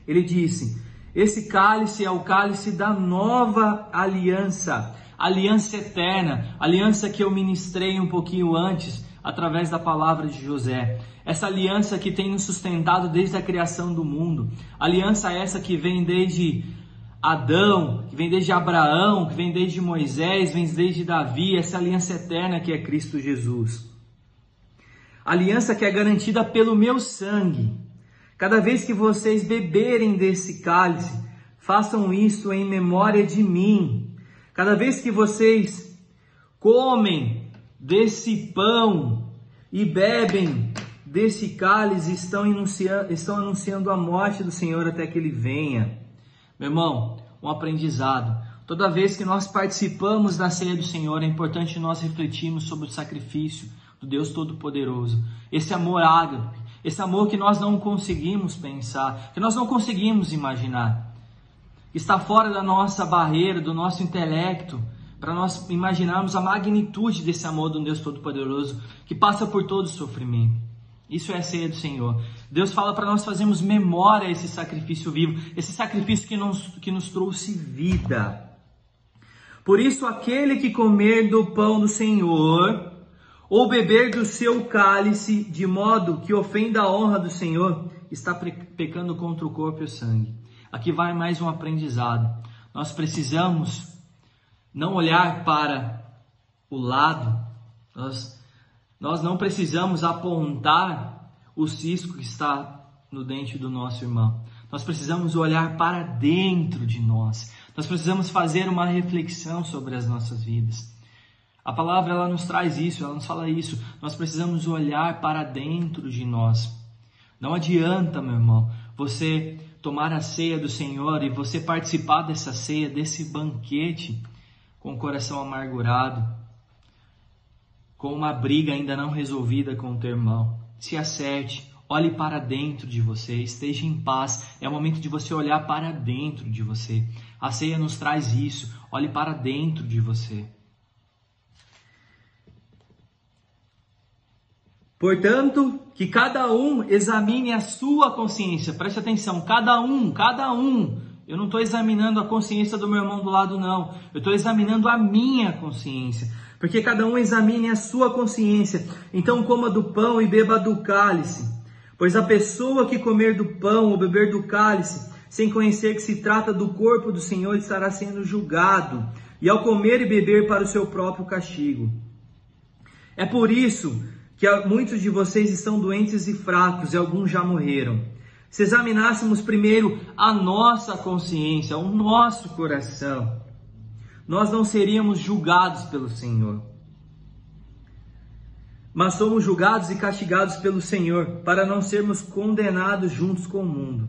Ele disse: esse cálice é o cálice da nova aliança, aliança eterna, aliança que eu ministrei um pouquinho antes, através da palavra de José. Essa aliança que tem nos sustentado desde a criação do mundo. Aliança essa que vem desde Adão, que vem desde Abraão, que vem desde Moisés, vem desde Davi. Essa aliança eterna que é Cristo Jesus. Aliança que é garantida pelo meu sangue. Cada vez que vocês beberem desse cálice, façam isso em memória de mim. Cada vez que vocês comem desse pão e bebem desse cálice, estão anunciando a morte do Senhor até que Ele venha. Meu irmão, um aprendizado. Toda vez que nós participamos da ceia do Senhor, é importante nós refletirmos sobre o sacrifício do Deus Todo-Poderoso. Esse amor ágape, esse amor que nós não conseguimos pensar, que nós não conseguimos imaginar. Está fora da nossa barreira, do nosso intelecto, para nós imaginarmos a magnitude desse amor do Deus Todo-Poderoso, que passa por todo o sofrimento. Isso é a ceia do Senhor. Deus fala para nós fazermos memória a esse sacrifício vivo, esse sacrifício que nos trouxe vida. Por isso, aquele que comer do pão do Senhor, ou beber do seu cálice, de modo que ofenda a honra do Senhor, está pecando contra o corpo e o sangue. Aqui vai mais um aprendizado. Nós precisamos não olhar para o lado, nós não precisamos apontar o cisco que está no dente do nosso irmão. Nós precisamos olhar para dentro de nós. Nós precisamos fazer uma reflexão sobre as nossas vidas. A palavra ela nos traz isso, ela nos fala isso. Nós precisamos olhar para dentro de nós. Não adianta, meu irmão, você tomar a ceia do Senhor e você participar dessa ceia, desse banquete, com o coração amargurado, com uma briga ainda não resolvida com o teu irmão. Se acerte, olhe para dentro de você, esteja em paz. É o momento de você olhar para dentro de você. A ceia nos traz isso, olhe para dentro de você. Portanto, que cada um examine a sua consciência. Preste atenção, cada um. Eu não estou examinando a consciência do meu irmão do lado, não. Eu estou examinando a minha consciência. Porque cada um examine a sua consciência. Então coma do pão e beba do cálice. Pois a pessoa que comer do pão ou beber do cálice, sem conhecer que se trata do corpo do Senhor, estará sendo julgado. E ao comer e beber para o seu próprio castigo. É por isso que muitos de vocês estão doentes e fracos, e alguns já morreram. Se examinássemos primeiro a nossa consciência, o nosso coração, nós não seríamos julgados pelo Senhor. Mas somos julgados e castigados pelo Senhor, para não sermos condenados juntos com o mundo.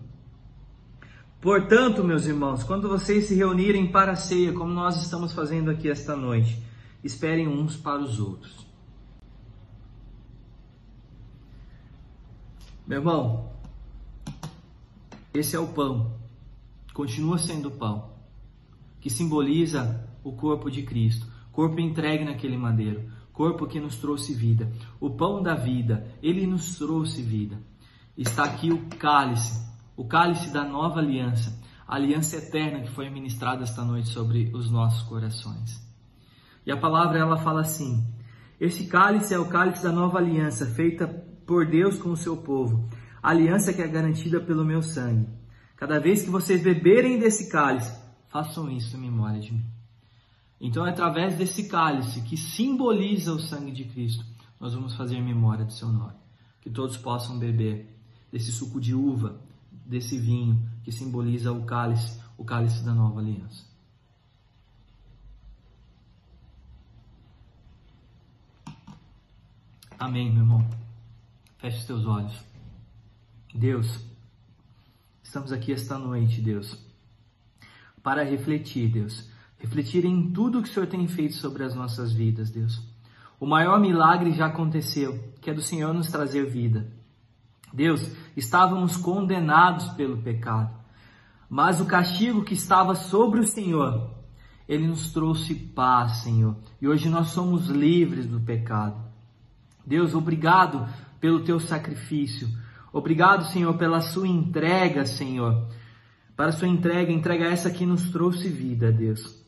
Portanto, meus irmãos, quando vocês se reunirem para a ceia, como nós estamos fazendo aqui esta noite, esperem uns para os outros. Meu irmão, esse é o pão, continua sendo o pão, que simboliza o corpo de Cristo, corpo entregue naquele madeiro, corpo que nos trouxe vida, o pão da vida, ele nos trouxe vida. Está aqui o cálice da nova aliança, a aliança eterna que foi ministrada esta noite sobre os nossos corações. E a palavra ela fala assim: esse cálice é o cálice da nova aliança, feita por Deus com o seu povo, aliança que é garantida pelo meu sangue. Cada vez que vocês beberem desse cálice, façam isso em memória de mim. Então, é através desse cálice, que simboliza o sangue de Cristo, nós vamos fazer memória do seu nome. Que todos possam beber desse suco de uva, desse vinho, que simboliza o cálice da nova aliança. Amém, meu irmão. Feche os teus olhos. Deus, estamos aqui esta noite, Deus, para refletir, Deus. Refletir em tudo que o Senhor tem feito sobre as nossas vidas, Deus. O maior milagre já aconteceu, que é do Senhor nos trazer vida. Deus, estávamos condenados pelo pecado, mas o castigo que estava sobre o Senhor, Ele nos trouxe paz, Senhor. E hoje nós somos livres do pecado. Deus, obrigado pelo teu sacrifício. Obrigado, Senhor, pela sua entrega, Senhor. Para a sua entrega essa que nos trouxe vida, Deus.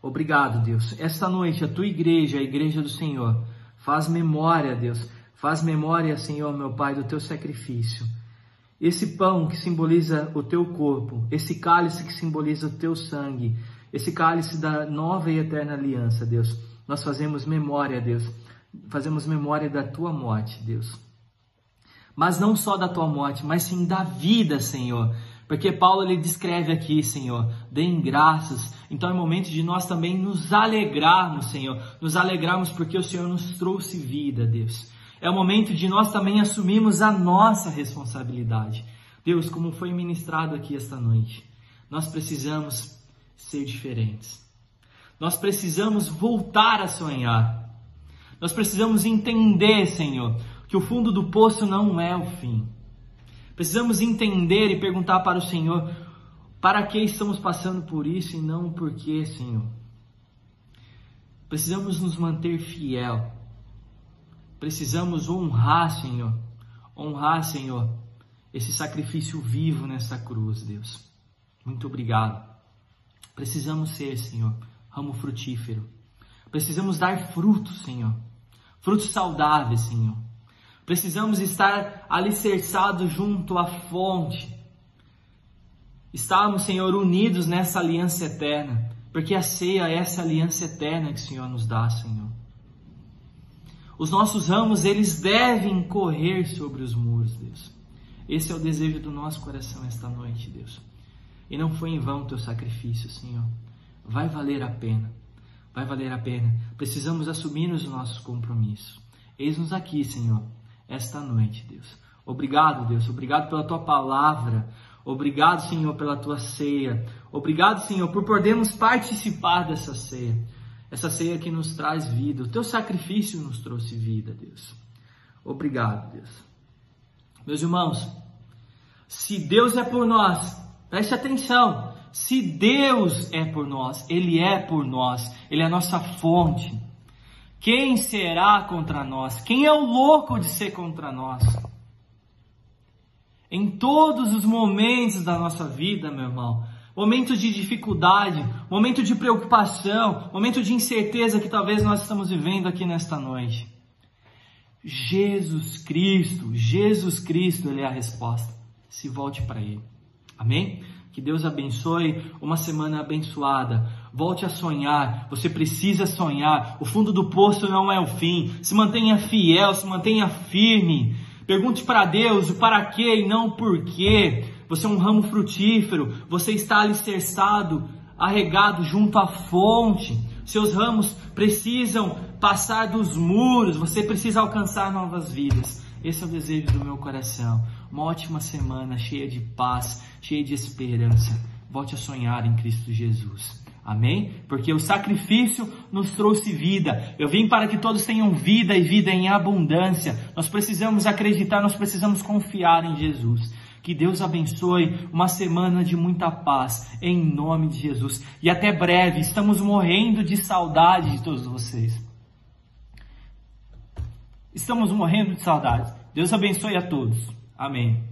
Obrigado, Deus. Esta noite, a tua igreja, a igreja do Senhor, faz memória, Deus. Faz memória, Senhor, meu Pai, do teu sacrifício. Esse pão que simboliza o teu corpo, esse cálice que simboliza o teu sangue, esse cálice da nova e eterna aliança, Deus. Nós fazemos memória, Deus. Fazemos memória da tua morte, Deus. Mas não só da tua morte, mas sim da vida, Senhor. Porque Paulo ele descreve aqui, Senhor, deem graças. Então é momento de nós também nos alegrarmos, Senhor. Nos alegrarmos porque o Senhor nos trouxe vida, Deus. É o momento de nós também assumirmos a nossa responsabilidade. Deus, como foi ministrado aqui esta noite, nós precisamos ser diferentes. Nós precisamos voltar a sonhar. Nós precisamos entender, Senhor, que o fundo do poço não é o fim. Precisamos entender e perguntar para o Senhor, para que estamos passando por isso e não por quê, Senhor. Precisamos nos manter fiel. Precisamos honrar, Senhor, esse sacrifício vivo nessa cruz, Deus. Muito obrigado. Precisamos ser, Senhor, ramo frutífero. Precisamos dar frutos, Senhor. Frutos saudáveis, Senhor. Precisamos estar alicerçados junto à fonte. Estarmos, Senhor, unidos nessa aliança eterna. Porque a ceia é essa aliança eterna que o Senhor nos dá, Senhor. Os nossos ramos, eles devem correr sobre os muros, Deus. Esse é o desejo do nosso coração esta noite, Deus. E não foi em vão o teu sacrifício, Senhor. Vai valer a pena. Vai valer a pena. Precisamos assumir os nossos compromissos. Eis-nos aqui, Senhor, esta noite, Deus. Obrigado, Deus. Obrigado pela tua palavra. Obrigado, Senhor, pela tua ceia. Obrigado, Senhor, por podermos participar dessa ceia. Essa ceia que nos traz vida. O teu sacrifício nos trouxe vida, Deus. Obrigado, Deus. Meus irmãos, se Deus é por nós, preste atenção. Se Deus é por nós, Ele é por nós. Ele é a nossa fonte. Quem será contra nós? Quem é o louco de ser contra nós? Em todos os momentos da nossa vida, meu irmão, momento de dificuldade, momento de preocupação, momento de incerteza que talvez nós estamos vivendo aqui nesta noite, Jesus Cristo, Ele é a resposta. Se volte para Ele. Amém? Que Deus abençoe uma semana abençoada. Volte a sonhar. Você precisa sonhar. O fundo do poço não é o fim. Se mantenha fiel, se mantenha firme. Pergunte para Deus o para quê e não o porquê. Você é um ramo frutífero. Você está alicerçado, arregado junto à fonte. Seus ramos precisam passar dos muros. Você precisa alcançar novas vidas. Esse é o desejo do meu coração. Uma ótima semana, cheia de paz, cheia de esperança. Volte a sonhar em Cristo Jesus. Amém? Porque o sacrifício nos trouxe vida. Eu vim para que todos tenham vida e vida em abundância. Nós precisamos acreditar, nós precisamos confiar em Jesus. Que Deus abençoe uma semana de muita paz, em nome de Jesus. E até breve, estamos morrendo de saudade de todos vocês. Estamos morrendo de saudade. Deus abençoe a todos. Amém.